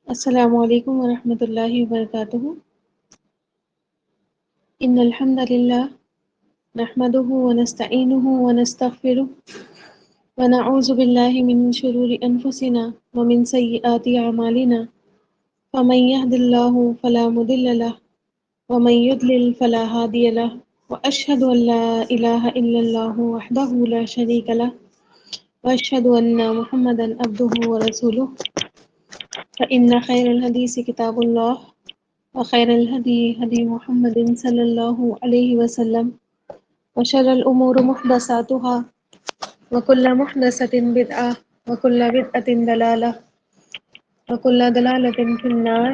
السلام علیکم ورحمۃ اللہ وبرکاتہ۔ ان الحمد للہ نحمده ونستعینه ونستغفره ونعوذ باللہ من شرور انفسنا ومن سیئات اعمالنا فمن يهد الله فلا مضل له ومن يضلل فلا هادي له واشهد ان لا اله الا الله وحده لا شريك له واشهد ان محمدا عبده ورسوله فان خير الحديث كتاب الله وخير الهدي هدي محمد صلى الله عليه وسلم وشر الأمور محدثاتها وكل محدثة بدعة وكل بدعة ضلالة وكل ضلالة في النار۔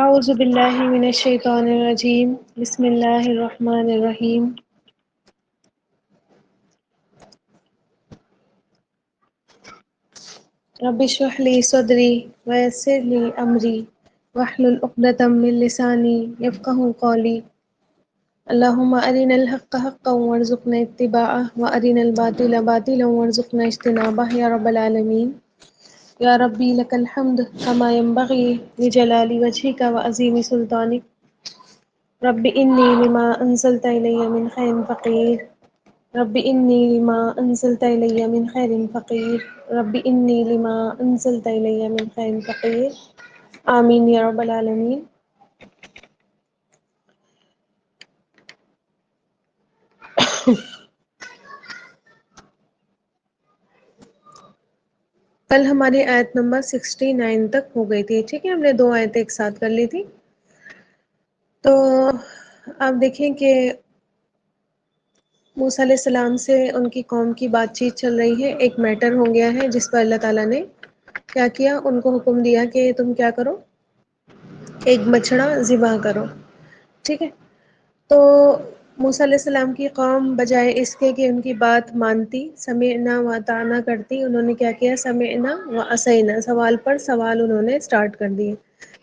أعوذ بالله من الشيطان الرجيم، بسم الله الرحمن الرحيم۔ رب اشرح لي صدري ويسر لي أمري واحلل عقدة من لساني يفقهوا قولي۔ اللهم أرنا الحق حقا وارزقنا اتباعه وأرنا الباطل باطلا وارزقنا اجتنابه يا رب العالمين۔ یا ربی لک الحمد کما ينبغي لجلال وجهك وعظیم سلطانك۔ رب انی لما انزلت الی من خیر فقیر، رب انی لما انزلت الی من خیر فقیر، رب انی لما انزلت الی من خیر فقیر، آمین یا رب العالمین۔ کل ہماری آیت نمبر 69 تک ہو گئی تھی، ٹھیک ہے، ہم نے 2 آیتیں ایک ساتھ کر لی تھی۔ تو آپ دیکھیں کہ موسیٰ علیہ السلام سے ان کی قوم کی بات چیت چل رہی ہے، ایک میٹر ہو گیا ہے جس پر اللہ تعالیٰ نے کیا کیا، ان کو حکم دیا کہ تم کیا کرو، ایک بچڑا ذبح کرو، ٹھیک ہے۔ تو موسیٰ علیہ السلام کی قوم بجائے اس کے کہ ان کی بات مانتی، سمعنا و اطعنا کرتی، انہوں نے کیا کیا، سمعنا و عصینا، سوال پر سوال انہوں نے سٹارٹ کر دیے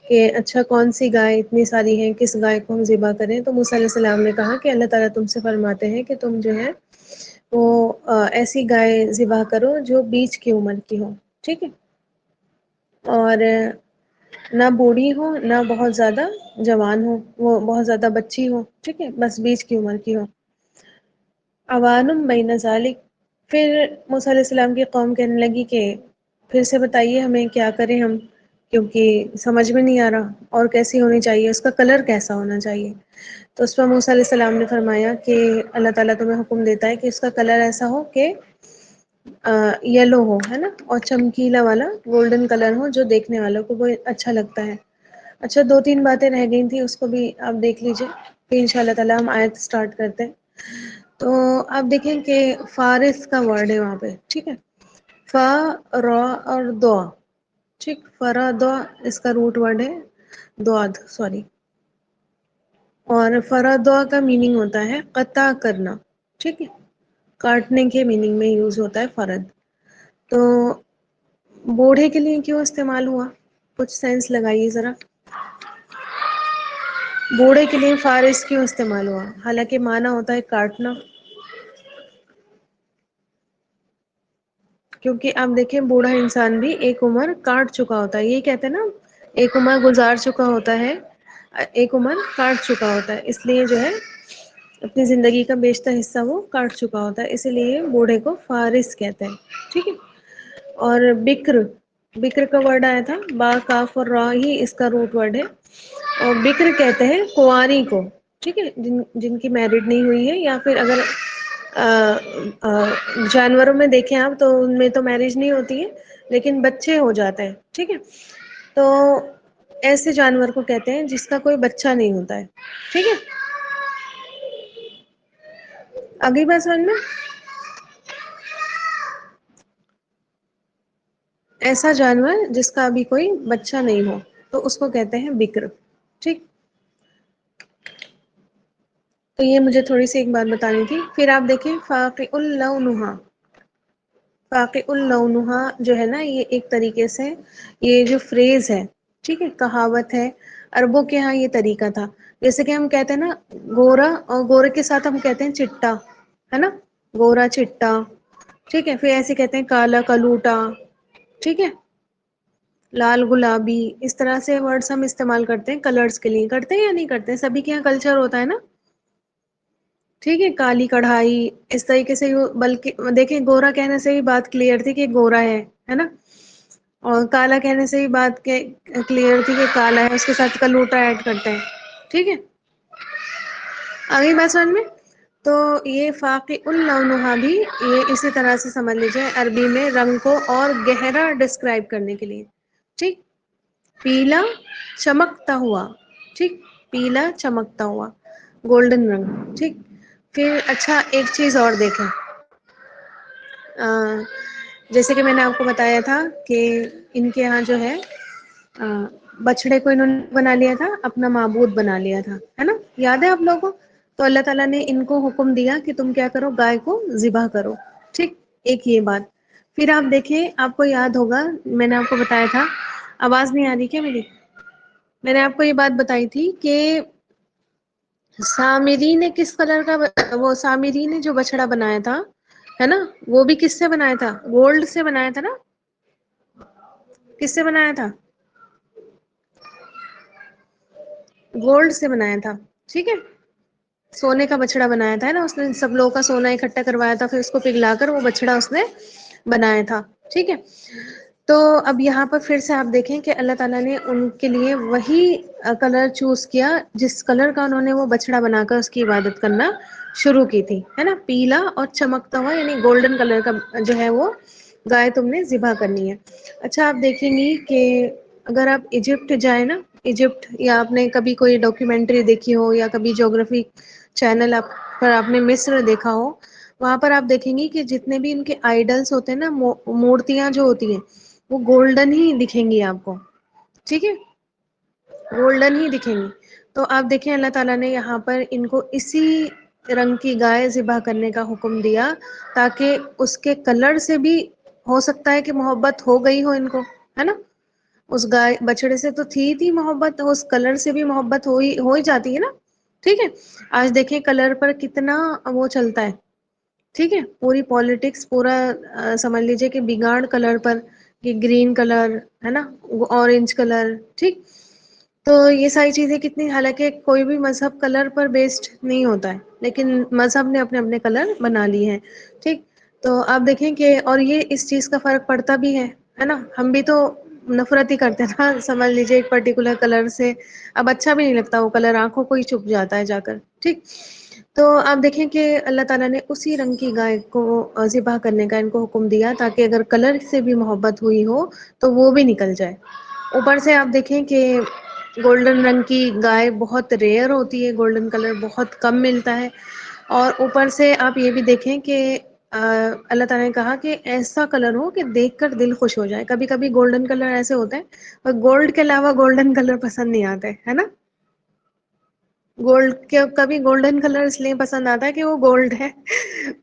کہ اچھا کون سی گائے اتنی ساری ہیں، کس گائے کو ہم ذبح کریں۔ تو موسیٰ علیہ السلام نے کہا کہ اللہ تعالیٰ تم سے فرماتے ہیں کہ تم جو ہے وہ ایسی گائے ذبح کرو جو بیچ کی عمر کی ہو، ٹھیک ہے، اور نہ بوڑھی ہو نہ بہت زیادہ جوان ہو، وہ بہت زیادہ بچی ہو، ٹھیک ہے، بس بیچ کی عمر کی ہو۔ عوانم بین ذالک، پھر موسیٰ علیہ السلام کی قوم کہنے لگی کہ پھر سے بتائیے ہمیں کیا کریں ہم، کیونکہ سمجھ میں نہیں آ رہا، اور کیسی ہونی چاہیے، اس کا کلر کیسا ہونا چاہیے۔ تو اس پر موسیٰ علیہ السلام نے فرمایا کہ اللہ تعالیٰ تمہیں حکم دیتا ہے کہ اس کا کلر ایسا ہو کہ یلو ہو، ہے نا، اور چمکیلا والا گولڈن کلر ہو جو دیکھنے والوں کو وہ اچھا لگتا ہے۔ اچھا 2-3 باتیں رہ گئی تھیں، اس کو بھی آپ دیکھ لیجئے، پھر انشاءاللہ تعالی ہم آیت سٹارٹ کرتے ہیں۔ تو آپ دیکھیں کہ فارس کا ورڈ ہے وہاں پہ، ٹھیک ہے، فا را اور دعا، ٹھیک، فرا اس کا روٹ ورڈ ہے دعاد، سوری، اور فرا کا میننگ ہوتا ہے قطع کرنا، ٹھیک ہے، کاٹنے کے میننگ میں یوز ہوتا ہے فرد۔ تو بوڑھے کے لیے کیوں استعمال ہوا، کچھ سینس لگائیے ذرا، بوڑھے کے لیے فارس کیوں استعمال ہوا، حالانکہ معنی ہوتا ہے کاٹنا۔ کیونکہ آپ دیکھیں بوڑھا انسان بھی ایک عمر کاٹ چکا ہوتا ہے، یہی کہتے ہیں نا، ایک عمر گزار چکا ہوتا ہے، ایک عمر کاٹ چکا ہوتا ہے، اس لیے جو ہے اپنی زندگی کا بیشتر حصہ وہ کاٹ چکا ہوتا ہے، اسی لیے بوڑھے کو فارس کہتے ہیں، ٹھیک ہے۔ اور بکر، بکر کا ورڈ آیا تھا با کاف اور را، ہی اس کا روٹ ورڈ ہے، اور بکر کہتے ہیں کنواری کو، ٹھیک ہے، جن کی میرڈ نہیں ہوئی ہے، یا پھر اگر جانوروں میں دیکھیں آپ تو ان میں تو میرج نہیں ہوتی ہے لیکن بچے ہو جاتے ہیں، ٹھیک ہے، تو ایسے جانور کو کہتے ہیں جس کا کوئی بچہ نہیں ہوتا ہے، ٹھیک ہے۔ اگلی بات سمجھ میں، ایسا جانور جس کا ابھی کوئی بچہ نہیں ہو تو اس کو کہتے ہیں بکر، ٹھیک۔ تو یہ مجھے تھوڑی سی ایک بات بتانی تھی۔ پھر آپ دیکھیں فاقع لونھا، فاقع لونھا جو ہے نا، یہ ایک طریقے سے یہ جو فریز ہے، ٹھیک ہے، کہاوت ہے، عربوں کے ہاں یہ طریقہ تھا، جیسے کہ ہم کہتے ہیں نا گورا، اور گورے کے ساتھ ہم کہتے ہیں چٹا، ہے نا، گورا چٹا، ٹھیک ہے، پھر ایسے کہتے ہیں کالا کلوٹا، ٹھیک ہے، لال گلابی، اس طرح سے ورڈس ہم استعمال کرتے ہیں کلرز کے لیے. کرتے ہیں یا نہیں کرتے ہیں؟ سبھی کے یہاں کلچر ہوتا ہے نا. ٹھیک ہے، کالی کڑھائی اس طریقے سے. بلکہ دیکھیں گورا کہنے سے بھی بات کلیئر تھی کہ گورا ہے نا. اور کالا کہنے سے بھی بات کلیئر تھی کہ کالا ہے، اس کے ساتھ کلوٹا ایڈ کرتے ہیں. ٹھیک ہے، آگئی بات سمجھ میں؟ تو یہ فاقع اللونھا بھی یہ اسی طرح سے سمجھ لیجیے عربی میں رنگ کو اور گہرا ڈسکرائب کرنے کے لیے. ٹھیک، پیلا چمکتا ہوا. ٹھیک، پیلا چمکتا ہوا، گولڈن رنگ. ٹھیک، پھر اچھا ایک چیز اور دیکھیں. جیسے کہ میں نے آپ کو بتایا تھا کہ ان کے ہاں جو ہے بچڑے کو انہوں نے بنا لیا تھا، اپنا معبود بنا لیا تھا، ہے نا. یاد ہے آپ لوگوں کو؟ تو اللہ تعالیٰ نے ان کو حکم دیا کہ تم کیا کرو، گائے کو ذبح کرو. ٹھیک، ایک یہ بات. پھر آپ دیکھیں، آپ کو یاد ہوگا میں نے آپ کو بتایا تھا. آواز نہیں آ رہی کیا میری؟ میں نے آپ کو یہ بات بتائی تھی کہ سامری نے کس کلر کا، وہ سامری نے جو بچڑا بنایا تھا ہے نا، وہ بھی کس سے بنایا تھا؟ گولڈ سے بنایا تھا نا. کس سے بنایا تھا؟ گولڈ سے بنایا تھا. ٹھیک ہے، سونے کا بچڑا بنایا تھا نا اس نے. سب لوگوں کا سونا اکٹھا کروایا تھا، پھر اس کو پگھلا کر وہ بچڑا اس نے بنایا تھا. ٹھیک ہے، تو اب یہاں پر پھر سے آپ دیکھیں کہ اللہ تعالیٰ نے ان کے لیے وہی کلر چوز کیا جس کلر کا انہوں نے وہ بچڑا بنا کر اس کی عبادت کرنا شروع کی تھی، ہے نا. پیلا اور چمکتا ہوا یعنی گولڈن کلر کا جو ہے وہ گائے تم نے ذبح کرنی ہے. اچھا آپ دیکھیں گی کہ اگر آپ ایجپٹ جائیں نا، ایجپٹ، یا آپ نے کبھی کوئی ڈاکیومنٹری دیکھی ہو یا کبھی جغرافی چینل پر آپ نے مصر دیکھا ہو، وہاں پر آپ دیکھیں گی کہ جتنے بھی ان کے آئیڈلس ہوتے ہیں نا، مورتیاں جو ہوتی ہیں وہ گولڈن ہی دکھیں گی آپ کو. ٹھیک ہے، گولڈن ہی دکھیں گی. تو آپ دیکھیں اللہ تعالیٰ نے یہاں پر ان کو اسی رنگ کی گائے ذبح کرنے کا حکم دیا تاکہ اس کے کلر سے بھی ہو سکتا ہے کہ محبت ہو گئی ہو ان کو، ہے نا. اس گائے بچڑے سے تو تھی محبت، اس کلر سے بھی محبت ہو ہی جاتی ہے نا. ٹھیک ہے، آج دیکھیں کلر پر کتنا وہ چلتا ہے. ٹھیک ہے، پوری پالیٹکس پورا سمجھ لیجئے کہ بگاڑ کلر پر، کہ گرین کلر ہے نا، اورنج کلر. ٹھیک، تو یہ ساری چیزیں کتنی، حالانکہ کوئی بھی مذہب کلر پر بیسڈ نہیں ہوتا ہے، لیکن مذہب نے اپنے اپنے کلر بنا لیے ہیں. ٹھیک، تو آپ دیکھیں کہ اور یہ اس چیز کا فرق پڑتا بھی ہے نا. ہم بھی تو نفرت ہی کرتے تھا سمجھ لیجیے ایک پرٹیکولر کلر سے. اب اچھا بھی نہیں لگتا وہ کلر، آنکھوں کو ہی چپ جاتا ہے جا کر. ٹھیک، تو آپ دیکھیں کہ اللہ تعالیٰ نے اسی رنگ کی گائے کو ذبح کرنے کا ان کو حکم دیا تاکہ اگر کلر سے بھی محبت ہوئی ہو تو وہ بھی نکل جائے. اوپر سے آپ دیکھیں کہ گولڈن رنگ کی گائے بہت ریئر ہوتی ہے، گولڈن کلر بہت کم ملتا ہے. اور اوپر سے آپ یہ بھی دیکھیں کہ اللہ تعالیٰ نے کہا کہ ایسا کلر ہو کہ دیکھ کر دل خوش ہو جائے. کبھی کبھی گولڈن کلر ایسے ہوتے ہیں اور گولڈ کے علاوہ گولڈن کلر پسند نہیں آتے، ہے نا. گولڈ کے کبھی گولڈن کلر اس لیے پسند آتا ہے کہ وہ گولڈ ہے،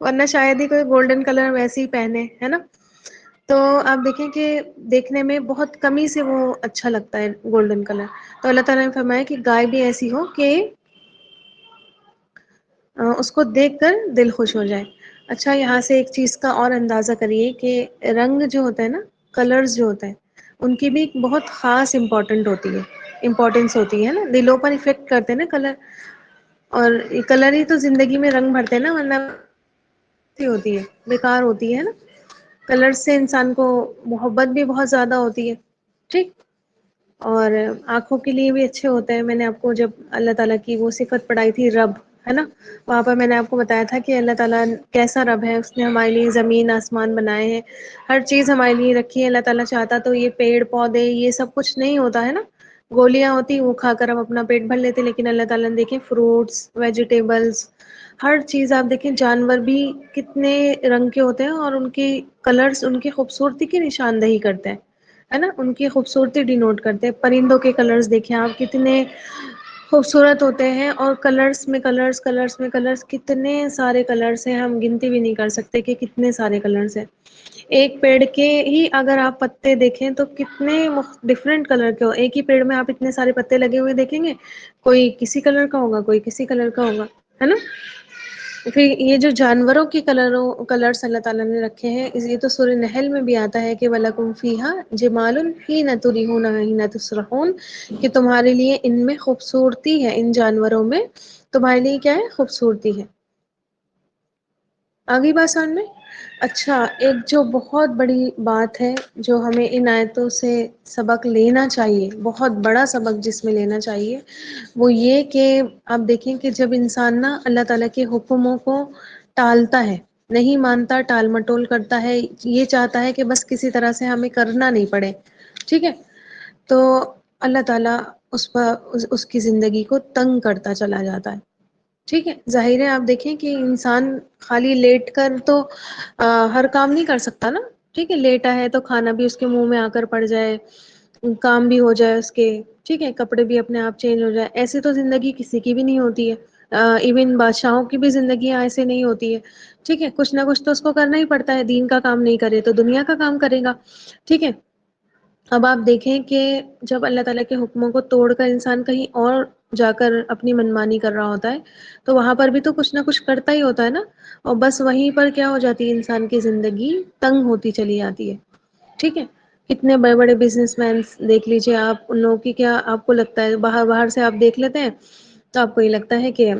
ورنہ شاید ہی کوئی گولڈن کلر ویسے ہی پہنے، ہے نا. تو آپ دیکھیں کہ دیکھنے میں بہت کمی سے وہ اچھا لگتا ہے گولڈن کلر. تو اللہ تعالیٰ نے فرمایا کہ گائے بھی ایسی ہو کہ اس کو دیکھ کر دل خوش ہو جائے. اچھا یہاں سے ایک چیز کا اور اندازہ کریے کہ رنگ جو ہوتا ہے نا، کلرز جو ہوتے ہیں ان کی بھی بہت خاص امپورٹینس ہوتی ہے نا. دلوں پر افیکٹ کرتے ہیں نا کلر، اور کلر ہی تو زندگی میں رنگ بھرتے ہیں نا، ورنہ ہوتی ہے بیکار ہوتی ہے نا. کلر سے انسان کو محبت بھی بہت زیادہ ہوتی ہے. ٹھیک، اور آنکھوں کے لیے بھی اچھے ہوتے ہیں. میں نے آپ کو جب اللہ تعالیٰ کی وہ صفت پڑھائی تھی رب، ہے نا، وہاں پر میں نے آپ کو بتایا تھا کہ اللہ تعالیٰ کیسا رب ہے. اس نے ہمارے لیے زمین آسمان بنائے ہیں، ہر چیز ہمارے لیے رکھی ہے. اللہ تعالیٰ چاہتا تو یہ پیڑ پودے یہ سب کچھ نہیں ہوتا ہے نا. گولیاں ہوتی وہ کھا کر ہم اپنا پیٹ بھر لیتے، لیکن اللہ تعالیٰ نے دیکھیں فروٹس، ویجیٹیبلس، ہر چیز آپ دیکھیں. جانور بھی کتنے رنگ کے ہوتے ہیں اور ان کی کلرز ان کی خوبصورتی کی نشاندہی کرتے ہیں، ہے نا، ان کی خوبصورتی ڈینوٹ کرتے ہیں. پرندوں کے کلرز دیکھیں آپ کتنے خوبصورت ہوتے ہیں، اور کلرز میں کلرز کتنے سارے کلرز ہیں، ہم گنتی بھی نہیں کر سکتے کہ کتنے سارے کلرز ہیں. ایک پیڑ کے ہی اگر آپ پتے دیکھیں تو کتنے ڈفرینٹ کلر کے ہو. ایک ہی پیڑ میں آپ اتنے سارے پتے لگے ہوئے دیکھیں گے، کوئی کسی کلر کا ہوگا، کوئی کسی کلر کا ہوگا، ہے نا. پھر یہ جو جانوروں کے کلرس اللہ تعالیٰ نے رکھے ہیں، یہ تو سورہ نحل میں بھی آتا ہے کہ وَلَكُمْ فِيهَا جِمَالٌ حِينَ تُرِيحُونَ وَحِينَ تُسْرَحُونَ، کہ تمہارے لیے ان میں خوبصورتی ہے، ان جانوروں میں تمہارے لیے کیا ہے؟ خوبصورتی ہے۔ آگئی بات سمجھ میں؟ اچھا، ایک جو بہت بڑی بات ہے جو ہمیں ان آیتوں سے سبق لینا چاہیے، بہت بڑا سبق جس میں لینا چاہیے، وہ یہ کہ آپ دیکھیں کہ جب انسان نا اللہ تعالیٰ کے حکموں کو ٹالتا ہے، نہیں مانتا، ٹال مٹول کرتا ہے، یہ چاہتا ہے کہ بس کسی طرح سے ہمیں کرنا نہیں پڑے، ٹھیک ہے، تو اللہ تعالیٰ اس پر اس کی زندگی کو تنگ کرتا چلا جاتا ہے، ٹھیک ہے۔ ظاہر ہے آپ دیکھیں کہ انسان خالی لیٹ کر تو ہر کام نہیں کر سکتا نا، ٹھیک ہے، لیٹا ہے تو کھانا بھی اس کے منہ میں آ کر پڑ جائے، کام بھی ہو جائے اس کے، ٹھیک ہے، کپڑے بھی اپنے آپ چینج ہو جائے، ایسے تو زندگی کسی کی بھی نہیں ہوتی ہے، ایون بادشاہوں کی بھی زندگیاں ایسے نہیں ہوتی ہے، ٹھیک ہے، کچھ نہ کچھ تو اس کو کرنا ہی پڑتا ہے، دین کا کام نہیں کرے تو دنیا کا کام کرے گا، ٹھیک ہے۔ اب آپ دیکھیں کہ جب اللہ تعالیٰ کے حکموں کو توڑ کر انسان کہیں اور جا کر اپنی منمانی کر رہا ہوتا ہے تو وہاں پر بھی تو کچھ نہ کچھ کرتا ہی ہوتا ہے نا، اور بس وہیں پر کیا ہو جاتی ہے، انسان کی زندگی تنگ ہوتی چلی جاتی ہے، ٹھیک ہے۔ کتنے بڑے بڑے بزنس مین دیکھ لیجیے آپ، ان لوگوں کی کیا آپ کو لگتا ہے، باہر سے آپ دیکھ لیتے ہیں تو آپ کو یہ لگتا ہے کہ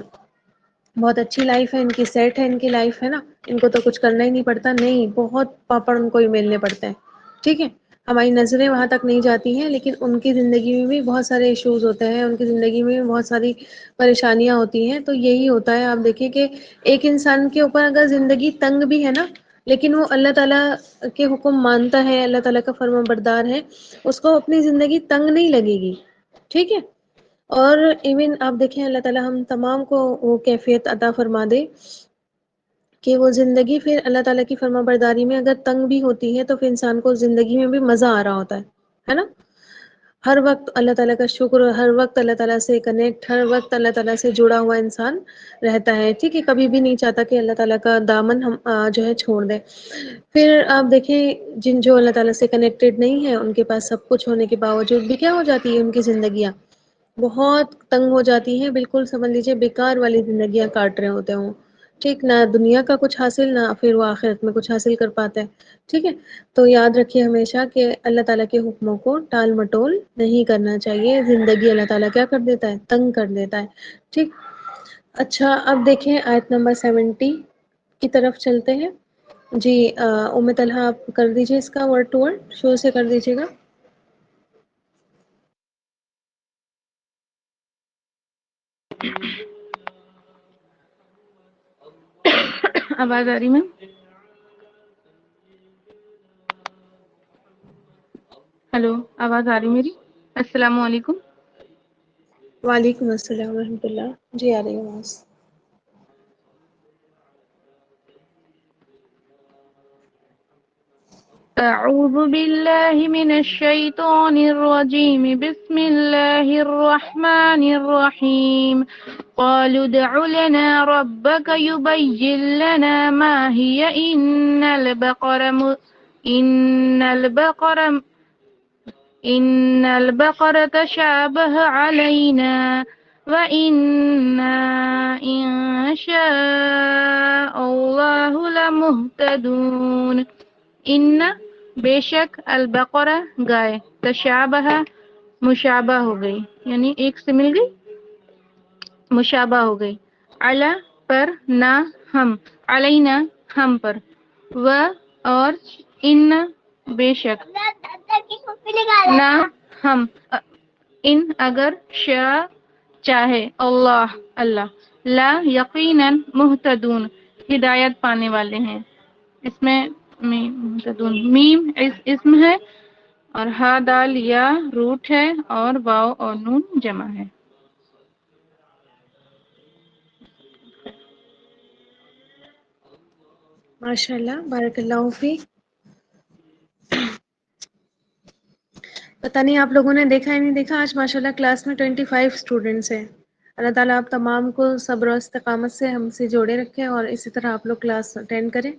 بہت اچھی لائف ہے ان کی، سیٹ ہے ان کی لائف، ہے نا، ان کو تو کچھ کرنا ہی نہیں پڑتا، نہیں، بہت پاپڑ ان کو ہی بیلنے پڑتے ہیں، ٹھیک ہے۔ ہماری نظریں وہاں تک نہیں جاتی ہیں، لیکن ان کی زندگی میں بھی بہت سارے ایشوز ہوتے ہیں، ان کی زندگی میں بھی بہت ساری پریشانیاں ہوتی ہیں، تو یہی ہوتا ہے، آپ دیکھیں کہ ایک انسان کے اوپر اگر زندگی تنگ بھی ہے نا، لیکن وہ اللہ تعالیٰ کے حکم مانتا ہے، اللہ تعالیٰ کا فرمان بردار ہے، اس کو اپنی زندگی تنگ نہیں لگے گی، ٹھیک ہے۔ اور ایون آپ دیکھیں اللہ تعالیٰ ہم تمام کو وہ کیفیت عطا فرما دے کہ وہ زندگی پھر اللہ تعالیٰ کی فرما برداری میں اگر تنگ بھی ہوتی ہے تو پھر انسان کو زندگی میں بھی مزہ آ رہا ہوتا ہے نا، ہر وقت اللہ تعالیٰ کا شکر، ہر وقت اللہ تعالیٰ سے کنیکٹ، ہر وقت اللہ تعالیٰ سے جڑا ہوا انسان رہتا ہے، ٹھیک ہے، کبھی بھی نہیں چاہتا کہ اللہ تعالیٰ کا دامن ہم جو ہے چھوڑ دیں۔ پھر آپ دیکھیں جو اللہ تعالیٰ سے کنیکٹڈ نہیں ہے، ان کے پاس سب کچھ ہونے کے باوجود بھی کیا ہو جاتی ہے، ان کی زندگیاں بہت تنگ ہو جاتی ہیں، بالکل سمجھ لیجیے بیکار والی زندگیاں کاٹ رہے ہوتے ہوں، ٹھیک، نہ دنیا کا کچھ حاصل، نہ پھر وہ آخرت میں کچھ حاصل کر پاتے ہیں، ٹھیک ہے۔ تو یاد رکھیے ہمیشہ کہ اللہ تعالیٰ کے حکموں کو ٹال مٹول نہیں کرنا چاہیے، زندگی اللہ تعالیٰ کیا کر دیتا ہے، تنگ کر دیتا ہے، ٹھیک۔ اچھا اب دیکھیں آیت نمبر 70 کی طرف چلتے ہیں جی۔ ام طلحہ آپ کر دیجیے اس کا ورڈ ٹو ورڈ شروع سے کر دیجیے گا۔ آواز آ رہی میم؟ ہلو، آواز آ رہی میری؟ السلام علیکم۔ وعلیکم السلام ورحمۃ اللہ، جی آ رہی ہے آواز۔ أعوذ بالله من الشيطان الرجيم، بسم الله الرحمن الرحيم. قالوا ادع لنا ربك يبين لنا ما هي إن البقرة تشابه علينا وإنا إن شاء الله لمهتدون. ان بے شک، البقرہ گائے، تشابہ مشابہ ہو گئی، یعنی ایک سے مل گئی، مشابہ ہو گئی، علی پر، نہ ہم، علینا ہم پر، و اور، ان بے شک، نہ ہم، ان اگر، شاء چاہے، اللہ اللہ، لا یقیناً مہتدون ہدایت پانے والے ہیں۔ اس میں میم اسم ہے، اور ہا دال یا روٹ ہے، اور واو اور نون جمع ہے۔ ماشاء اللہ، بارک اللہ فیک۔ پتہ نہیں آپ لوگوں نے دیکھا ہے نہیں دیکھا، آج ماشاء اللہ کلاس میں 25 اسٹوڈنٹس ہیں۔ اللہ تعالیٰ آپ تمام کو صبر و استقامت سے ہم سے جوڑے رکھیں، اور اسی طرح آپ لوگ کلاس اٹینڈ کریں،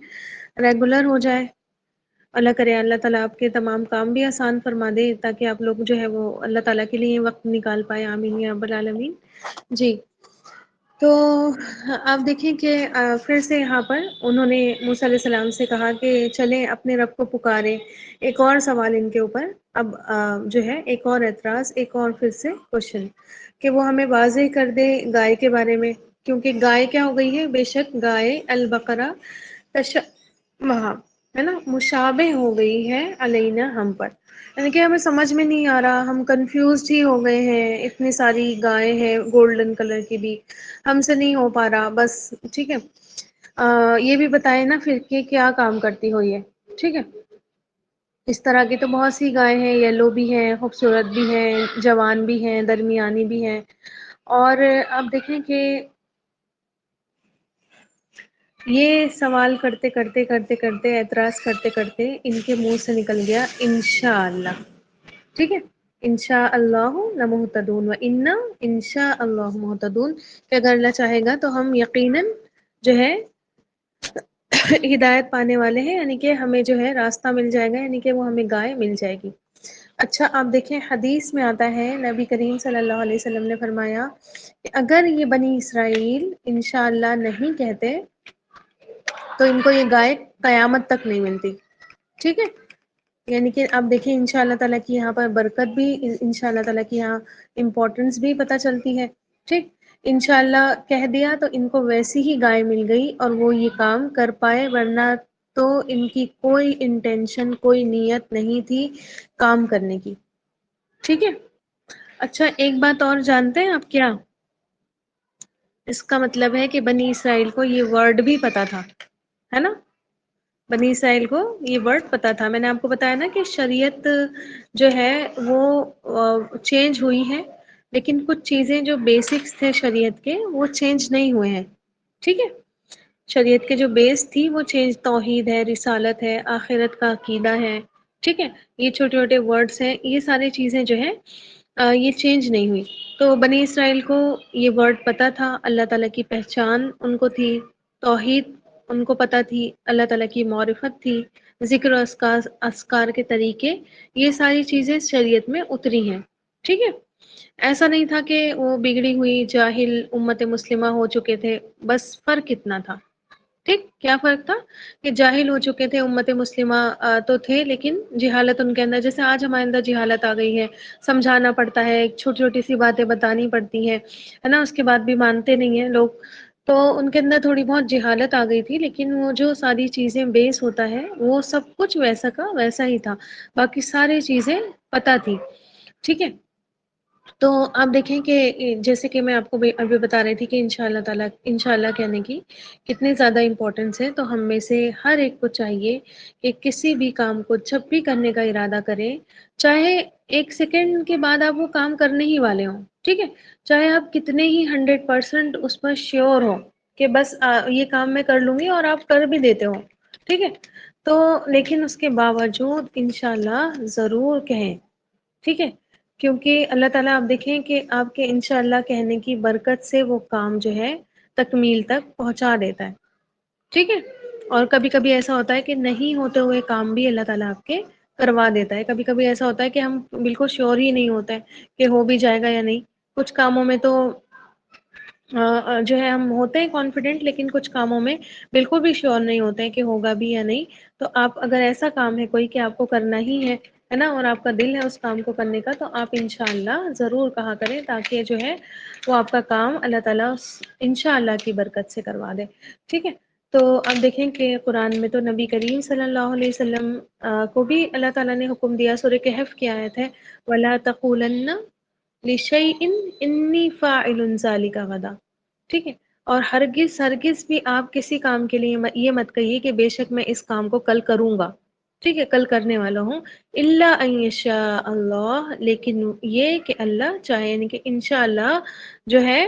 ریگولر ہو جائے۔ اللہ کرے اللہ تعالیٰ آپ کے تمام کام بھی آسان فرما دے تاکہ آپ لوگ جو ہے وہ اللہ تعالیٰ کے لیے وقت نکال پائے، آمین یا رب العالمین۔ جی تو آپ دیکھیں کہ پھر سے یہاں پر انہوں نے موسیٰ علیہ السلام سے کہا کہ چلیں اپنے رب کو پکاریں. ایک اور سوال ان کے اوپر اب جو ہے ایک اور اعتراض، ایک اور پھر سے کوشچن کہ وہ ہمیں واضح کر دے گائے کے بارے میں، کیونکہ گائے کیا ہو گئی ہے، بے شک گائے البقرہ وہاں ہے نا مشابہ ہو گئی ہے علینا ہم پر، یعنی کہ ہمیں سمجھ میں نہیں آ رہا، ہم کنفیوزڈ ہی ہو گئے ہیں، اتنی ساری گائے ہیں گولڈن کلر کی بھی، ہم سے نہیں ہو پا رہا بس. ٹھیک ہے، یہ بھی بتائیں نا پھر کہ کیا کام کرتی ہو یہ. ٹھیک ہے، اس طرح کی تو بہت سی گائے ہیں، یلو بھی ہیں، خوبصورت بھی ہیں، جوان بھی ہیں، درمیانی بھی ہیں. اور آپ دیکھیں کہ یہ سوال کرتے کرتے کرتے کرتے اعتراض کرتے کرتے ان کے منہ سے نکل گیا انشاءاللہ. ٹھیک ہے، انشاء اللہ لمہتدون و انا انشاء اللہ مہتدون، کہ اگر اللہ چاہے گا تو ہم یقیناً جو ہے ہدایت پانے والے ہیں، یعنی کہ ہمیں جو ہے راستہ مل جائے گا، یعنی کہ وہ ہمیں گائے مل جائے گی. اچھا آپ دیکھیں حدیث میں آتا ہے نبی کریم صلی اللہ علیہ وسلم نے فرمایا کہ اگر یہ بنی اسرائیل انشاءاللہ نہیں کہتے تو ان کو یہ گائے قیامت تک نہیں ملتی. ٹھیک ہے، یعنی کہ آپ دیکھیں انشاء اللہ تعالیٰ کی یہاں پر برکت بھی، انشاء اللہ تعالیٰ کی یہاں امپورٹنس بھی پتہ چلتی ہے. ٹھیک، انشاءاللہ کہہ دیا تو ان کو ویسی ہی گائے مل گئی اور وہ یہ کام کر پائے، ورنہ تو ان کی کوئی انٹینشن، کوئی نیت نہیں تھی کام کرنے کی. ٹھیک ہے، اچھا ایک بات اور جانتے ہیں آپ کیا؟ اس کا مطلب ہے کہ بنی اسرائیل کو یہ ورڈ بھی پتا تھا، ہے نا؟ بنی اسرائیل کو یہ ورڈ پتا تھا. میں نے آپ کو بتایا نا کہ شریعت جو ہے وہ چینج ہوئی ہے، لیکن کچھ چیزیں جو بیسکس تھے شریعت کے وہ چینج نہیں ہوئے ہیں. ٹھیک ہے، شریعت کے جو بیس تھی وہ چینج، توحید ہے، رسالت ہے، آخرت کا عقیدہ ہے. ٹھیک ہے، یہ چھوٹے چھوٹے ورڈز ہیں، یہ ساری چیزیں جو ہیں یہ چینج نہیں ہوئی. تو بنی اسرائیل کو یہ ورڈ پتا تھا، اللہ تعالیٰ کی پہچان ان کو تھی، توحید ان کو پتہ تھی، اللہ تعالیٰ کی معرفت تھی، ذکر و اذکار کے طریقے، یہ ساری چیزیں شریعت میں اتری ہیں. ٹھیک ہے، ایسا نہیں تھا کہ وہ بگڑی ہوئی جاہل امت مسلمہ ہو چکے تھے، بس فرق اتنا تھا. ٹھیک، کیا فرق تھا کہ جاہل ہو چکے تھے، امت مسلمہ تو تھے لیکن جہالت ان کے اندر، جیسے آج ہمارے اندر جہالت آ گئی ہے، سمجھانا پڑتا ہے، چھوٹی چھوٹی سی باتیں بتانی پڑتی ہیں، ہے نا، اس کے بعد بھی مانتے نہیں ہیں لوگ. تو ان کے اندر تھوڑی بہت جہالت آ گئی تھی، لیکن وہ جو ساری چیزیں بیس ہوتا ہے وہ سب کچھ ویسا کا ویسا ہی تھا، باقی ساری چیزیں پتہ تھی. ٹھیک ہے، تو آپ دیکھیں کہ جیسے کہ میں آپ کو ابھی بتا رہی تھی کہ انشاء اللہ تعالیٰ انشاء اللہ کہنے کی کتنی زیادہ امپورٹنس ہے. تو ہم میں سے ہر ایک کو چاہیے کہ کسی بھی کام کو جب بھی کرنے کا ارادہ کریں، چاہے ایک سیکنڈ کے بعد آپ وہ کام کرنے ہی والے ہوں. ٹھیک ہے، چاہے آپ کتنے ہی 100% اس پر شیور ہو کہ بس یہ کام میں کر لوں گی، اور آپ کر بھی دیتے ہو. ٹھیک ہے، تو لیکن اس کے باوجود انشاءاللہ ضرور کہیں. ٹھیک ہے، کیونکہ اللہ تعالیٰ آپ دیکھیں کہ آپ کے انشاءاللہ کہنے کی برکت سے وہ کام جو ہے تکمیل تک پہنچا دیتا ہے. ٹھیک ہے، اور کبھی کبھی ایسا ہوتا ہے کہ نہیں ہوتے ہوئے کام بھی اللہ تعالیٰ آپ کے کروا دیتا ہے. کبھی کبھی ایسا ہوتا ہے کہ ہم بالکل شیور ہی نہیں ہوتا ہے کہ ہو بھی جائے گا یا نہیں. کچھ کاموں میں تو جو ہے ہم ہوتے ہیں کانفیڈنٹ، لیکن کچھ کاموں میں بالکل بھی شیور نہیں ہوتے ہیں کہ ہوگا بھی یا نہیں. تو آپ اگر ایسا کام ہے کوئی کہ آپ کو کرنا ہی ہے نا، اور آپ کا دل ہے اس کام کو کرنے کا، تو آپ انشاءاللہ ضرور کہا کریں، تاکہ جو ہے وہ آپ کا کام اللہ تعالیٰ انشاءاللہ کی برکت سے کروا دے. ٹھیک ہے، تو اب دیکھیں کہ قرآن میں تو نبی کریم صلی اللہ علیہ وسلم کو بھی اللہ تعالیٰ نے حکم دیا. سورہ کہف کی آیت ہے وَلَا تَقُولَنَّ لِشَيْءٍ إِنِّي فَاعِلٌ ذَلِكَ غَدًا. ٹھیک ہے، اور ہرگز ہرگز بھی آپ کسی کام کے لیے یہ مت کہیے کہ بے شک میں اس کام کو کل کروں گا. ٹھیک ہے، کل کرنے والا ہوں. الا ان یشاء اللہ، لیکن یہ کہ اللہ چاہے، یعنی کہ انشاءاللہ جو ہے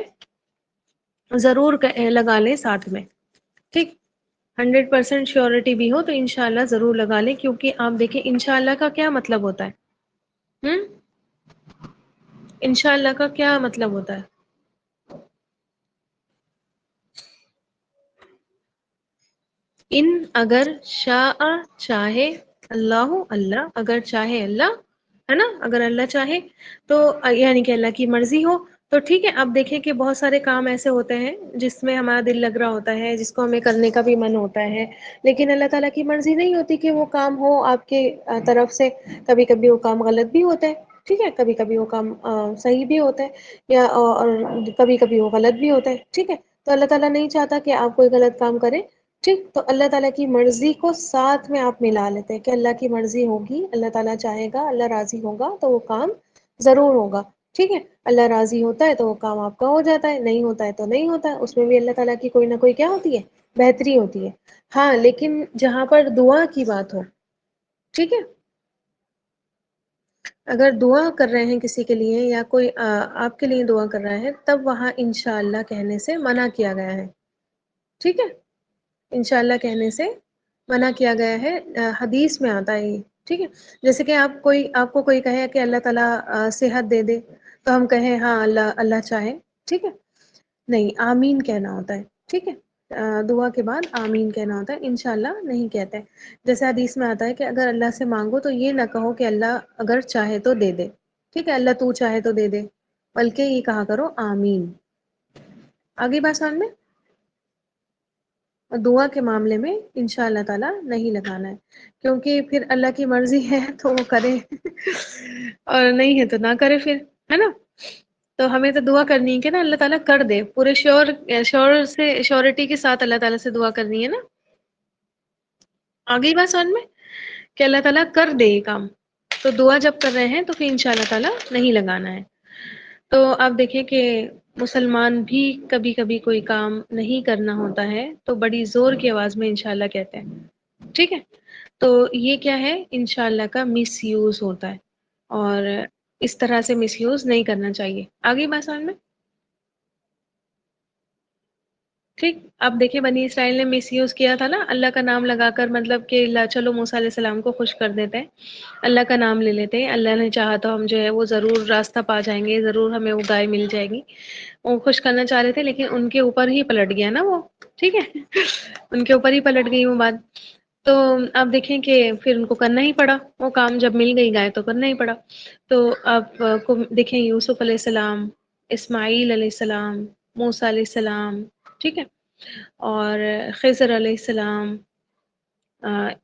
ضرور لگا لیں ساتھ میں. ٹھیک، 100% شیورٹی بھی ہو تو انشاءاللہ ضرور لگا لیں، کیونکہ آپ دیکھیں انشاءاللہ کا کیا مطلب ہوتا ہے. انشاءاللہ کا کیا مطلب ہوتا ہے؟ ان اگر شاء چاہے، اللہ اللہ اگر چاہے اللہ، ہے نا، اگر اللہ چاہے تو یعنی کہ اللہ کی مرضی ہو تو ٹھیک ہے، اب دیکھیں کہ بہت سارے کام ایسے ہوتے ہیں جس میں ہمارا دل لگ رہا ہوتا ہے، جس کو ہمیں کرنے کا بھی من ہوتا ہے، لیکن اللہ تعالیٰ کی مرضی نہیں ہوتی کہ وہ کام ہو آپ کے طرف سے. کبھی کبھی وہ کام غلط بھی ہوتا ہے، ٹھیک ہے، کبھی کبھی وہ کام صحیح بھی ہوتا ہے، یا اور کبھی کبھی وہ غلط بھی ہوتا ہے، ٹھیک ہے. تو اللہ تعالیٰ نہیں چاہتا کہ آپ کوئی غلط کام کریں، ٹھیک. تو اللہ تعالیٰ کی مرضی کو ساتھ میں آپ ملا لیتے ہیں کہ اللہ کی مرضی ہوگی، اللہ تعالیٰ چاہے گا، اللہ راضی ہوگا تو وہ کام ضرور ہوگا، ٹھیک ہے. اللہ راضی ہوتا ہے تو وہ کام آپ کا ہو جاتا ہے، نہیں ہوتا ہے تو نہیں ہوتا ہے. اس میں بھی اللہ تعالیٰ کی کوئی نہ کوئی کیا ہوتی ہے، بہتری ہوتی ہے. ہاں لیکن جہاں پر دعا کی بات ہو، ٹھیک ہے، اگر دعا کر رہے ہیں کسی کے لیے یا کوئی آپ کے لیے دعا کر رہا ہے، تب وہاں انشاءاللہ کہنے سے منع کیا گیا ہے، ٹھیک ہے. انشاءاللہ کہنے سے منع کیا گیا ہے، حدیث میں آتا ہے یہ، ٹھیک ہے. جیسے کہ آپ کو کوئی کہے کہ اللہ تعالیٰ صحت دے دے، تو ہم کہیں ہاں اللہ اللہ چاہے، ٹھیک ہے. نہیں، آمین کہنا ہوتا ہے، ٹھیک ہے. دعا کے بعد آمین کہنا ہوتا ہے، انشاءاللہ نہیں کہتے. جیسے حدیث میں آتا ہے کہ اگر اللہ سے مانگو تو یہ نہ کہو کہ اللہ اگر چاہے تو دے دے، ٹھیک ہے، اللہ تو چاہے تو دے دے، بلکہ یہ کہا کرو آمین. آگے بات سمجھ میں؟ اور دعا کے معاملے میں انشاء اللہ تعالیٰ نہیں لگانا ہے، کیونکہ پھر اللہ کی مرضی ہے تو وہ کرے اور نہیں ہے تو نہ کرے پھر، ہے نا. تو ہمیں تو دعا کرنی ہے کہ نا اللہ تعالیٰ کر دے، پورے شیورٹی کے ساتھ اللہ تعالیٰ سے دعا کرنی ہے نا. آگئی بات سمجھ میں کہ اللہ تعالیٰ کر دے یہ کام. تو دعا جب کر رہے ہیں تو پھر انشاء اللہ تعالیٰ نہیں لگانا ہے. تو آپ دیکھیں کہ مسلمان بھی کبھی کبھی کوئی کام نہیں کرنا ہوتا ہے تو بڑی زور کی آواز میں انشاءاللہ کہتے ہیں، ٹھیک ہے. تو یہ کیا ہے، انشاءاللہ کا مس یوز ہوتا ہے، اور اس طرح سے مس یوز نہیں کرنا چاہیے. آگے بات سمجھ میں؟ ٹھیک. اب دیکھیں بنی اسرائیل نے مس یوز کیا تھا نا اللہ کا نام لگا کر، مطلب کہ چلو موسیٰ علیہ السلام کو خوش کر دیتے ہیں، اللہ کا نام لے لیتے ہیں، اللہ نے چاہا تو ہم جو ہے وہ ضرور راستہ پا جائیں گے، ضرور ہمیں وہ گائے مل جائے گی. وہ خوش کرنا چاہ رہے تھے لیکن ان کے اوپر ہی پلٹ گیا نا وہ، ٹھیک ہے. ان کے اوپر ہی پلٹ گئی وہ بات. تو آپ دیکھیں کہ پھر ان کو کرنا ہی پڑا وہ کام، جب مل گئی گائے تو کرنا ہی پڑا. تو آپ کو دیکھیں یوسف علیہ السلام، اسماعیل علیہ السلام، موسیٰ علیہ السلام، ٹھیک ہے، اور خضر علیہ السلام،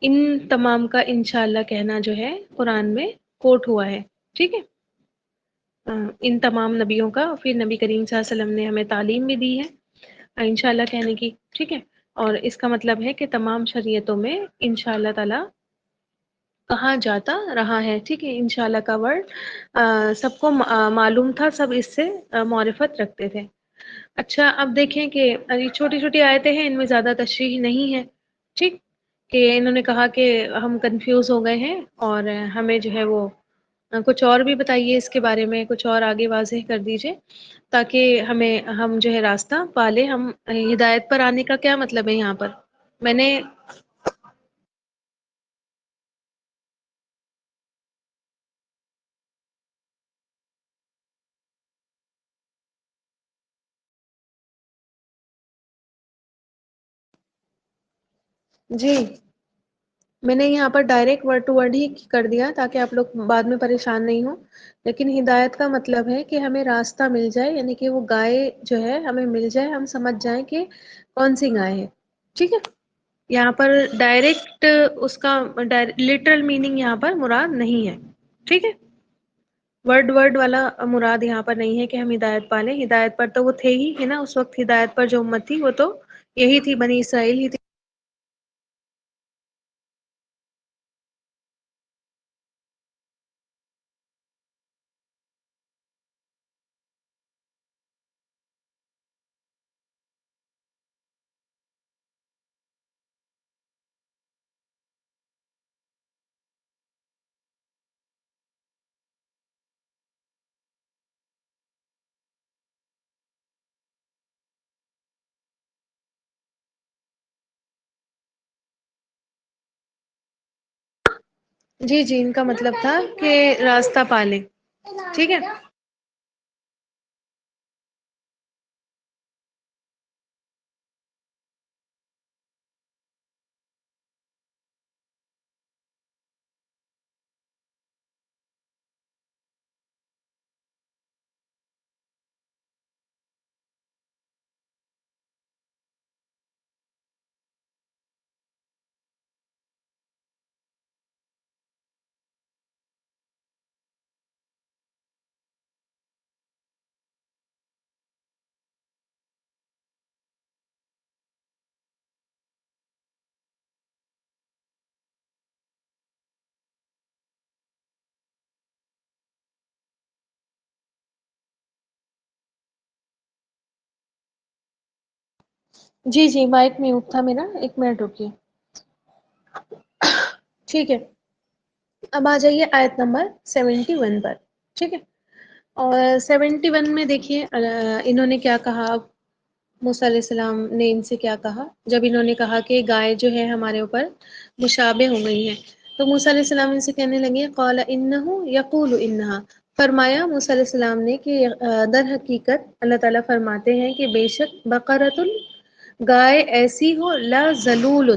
ان تمام کا انشاءاللہ کہنا جو ہے قرآن میں کوٹ ہوا ہے، ٹھیک ہے. ان تمام نبیوں کا پھر نبی کریم صلی اللہ علیہ وسلم نے ہمیں تعلیم بھی دی ہے انشاءاللہ کہنے کی، ٹھیک ہے. اور اس کا مطلب ہے کہ تمام شریعتوں میں انشاءاللہ تعالی کہا جاتا رہا ہے، ٹھیک ہے. انشاءاللہ کا ورڈ سب کو معلوم تھا، سب اس سے معرفت رکھتے تھے. اچھا اب دیکھیں کہ یہ چھوٹی چھوٹی آیتیں ہیں، ان میں زیادہ تشریح نہیں ہے، ٹھیک. کہ انہوں نے کہا کہ ہم کنفیوز ہو گئے ہیں اور ہمیں جو ہے وہ کچھ اور بھی بتائیے اس کے بارے میں، کچھ اور آگے واضح کر دیجئے تاکہ ہم جو ہے راستہ پالے. ہم ہدایت پر آنے کا کیا مطلب ہے یہاں پر؟ میں نے جی میں نے یہاں پر ڈائریکٹ ورڈ ٹو ورڈ ہی کر دیا تاکہ آپ لوگ بعد میں پریشان نہیں ہوں. لیکن ہدایت کا مطلب ہے کہ ہمیں راستہ مل جائے، یعنی کہ وہ گائے جو ہے ہمیں مل جائے، ہم سمجھ جائیں کہ کون سی گائے ہے، ٹھیک ہے. یہاں پر ڈائریکٹ اس کا لٹرل میننگ یہاں پر مراد نہیں ہے، ٹھیک ہے. ورڈ ورڈ والا مراد یہاں پر نہیں ہے کہ ہم ہدایت پالیں. ہدایت پر تو وہ تھے ہی ہے نا، اس وقت ہدایت پر جو امت تھی وہ تو یہی تھی، بنی اسرائیل ہی تھی. جی جی ان کا مطلب تھا کہ راستہ پالیں، ٹھیک ہے. جی جی مائک میوٹ تھا میرا، 1 منٹ رکیے. ٹھیک ہے، اب آ جائیے آیت نمبر 71 پر. ٹھیک ہے، اور 71 میں دیکھیے انہوں نے کیا کہا. اب موسیٰ علیہ السلام نے ان سے کیا کہا جب انہوں نے کہا کہ گائے جو ہے ہمارے اوپر مشابہ ہو گئی ہے. تو موسیٰ علیہ السلام ان سے کہنے لگے قال انہ یقول انہا، فرمایا موسیٰ علیہ السلام نے کہ در حقیقت اللہ تعالیٰ فرماتے ہیں کہ بے شک بقرۃ، گائے ایسی ہو، لا ذلول،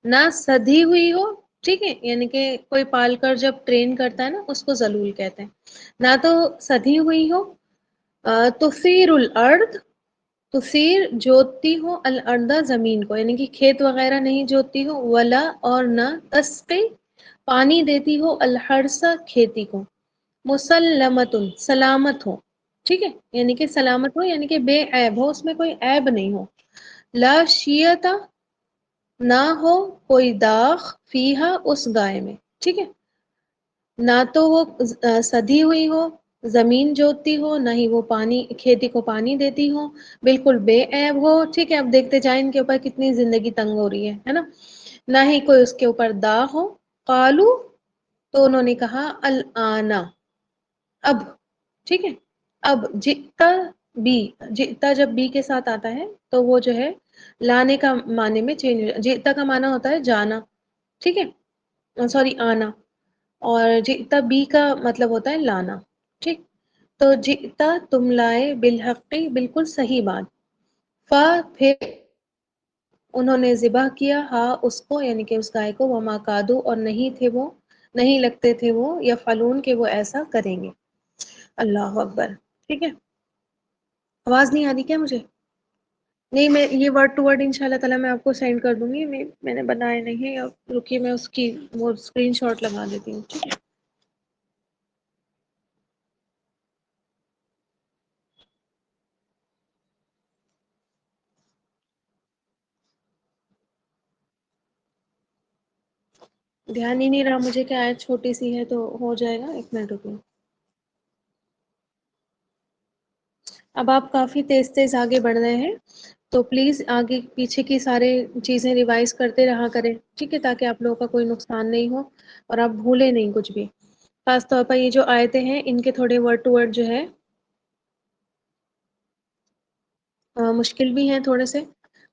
نہ سدھی ہوئی ہو. ٹھیک ہے، یعنی کہ کوئی پال کر جب ٹرین کرتا ہے نا اس کو ذلول کہتے ہیں. نہ تو سدھی ہوئی ہو، تثیر الارض، تثیر جوتتی ہو، الارض زمین کو، یعنی کہ کھیت وغیرہ نہیں جوتتی ہو، ولا اور نہ تسقی پانی دیتی ہو، الحرث کھیتی کو، مسلمۃ سلامت ہو. ٹھیک ہے، یعنی کہ سلامت ہو یعنی کہ بے عیب ہو، اس میں کوئی عیب نہیں ہو. لا شیعتا، نہ ہو کوئی داغ، فیہا اس گائے میں. ٹھیک ہے، نہ تو وہ سدھی ہوئی ہو، زمین جوتتی ہو، نہ ہی وہ پانی کھیتی کو پانی دیتی ہو، بالکل بے عیب ہو. ٹھیک ہے، اب دیکھتے جائیں ان کے اوپر کتنی زندگی تنگ ہو رہی ہے نا. نہ ہی کوئی اس کے اوپر داغ ہو. قالو، تو انہوں نے کہا الآنا، اب. ٹھیک ہے، اب جئتا بی، جئتا جب بی کے ساتھ آتا ہے تو وہ جو ہے لانے کا معنی میں چینج ہو. جئتا کا معنی ہوتا ہے جانا. ٹھیک ہے، سوری آنا، اور جئتا بی کا مطلب ہوتا ہے لانا. ٹھیک، تو جئتا تم لائے، بالحق بالکل صحیح بات. فا پھر انہوں نے ذبح کیا، ہاں اس کو یعنی کہ اس گائے کو، وما کادو اور نہیں تھے وہ، نہیں لگتے تھے وہ، یا فلون کہ وہ ایسا کریں گے. اللہ اکبر. ٹھیک ہے، آواز نہیں آ رہی کیا مجھے؟ نہیں، میں یہ ورڈ ٹو ورڈ ان شاء اللہ تعالیٰ میں آپ کو سینڈ کر دوں گی. میں نے بنائے نہیں، اب رکیے میں اس کی وہ اسکرین شاٹ لگا دیتی ہوں. ٹھیک ہے، دھیان ہی نہیں رہا مجھے کہ آیت چھوٹی سی ہے تو ہو جائے گا. 1 منٹ رکیے. اب آپ کافی تیز تیز آگے بڑھ رہے ہیں تو پلیز آگے پیچھے کی سارے چیزیں ریوائز کرتے رہا کریں. ٹھیک ہے، تاکہ آپ لوگوں کا کوئی نقصان نہیں ہو اور آپ بھولیں نہیں کچھ بھی. خاص طور پر یہ جو آیتیں ہیں ان کے تھوڑے ورڈ ٹو ورڈ جو ہے مشکل بھی ہیں تھوڑے سے.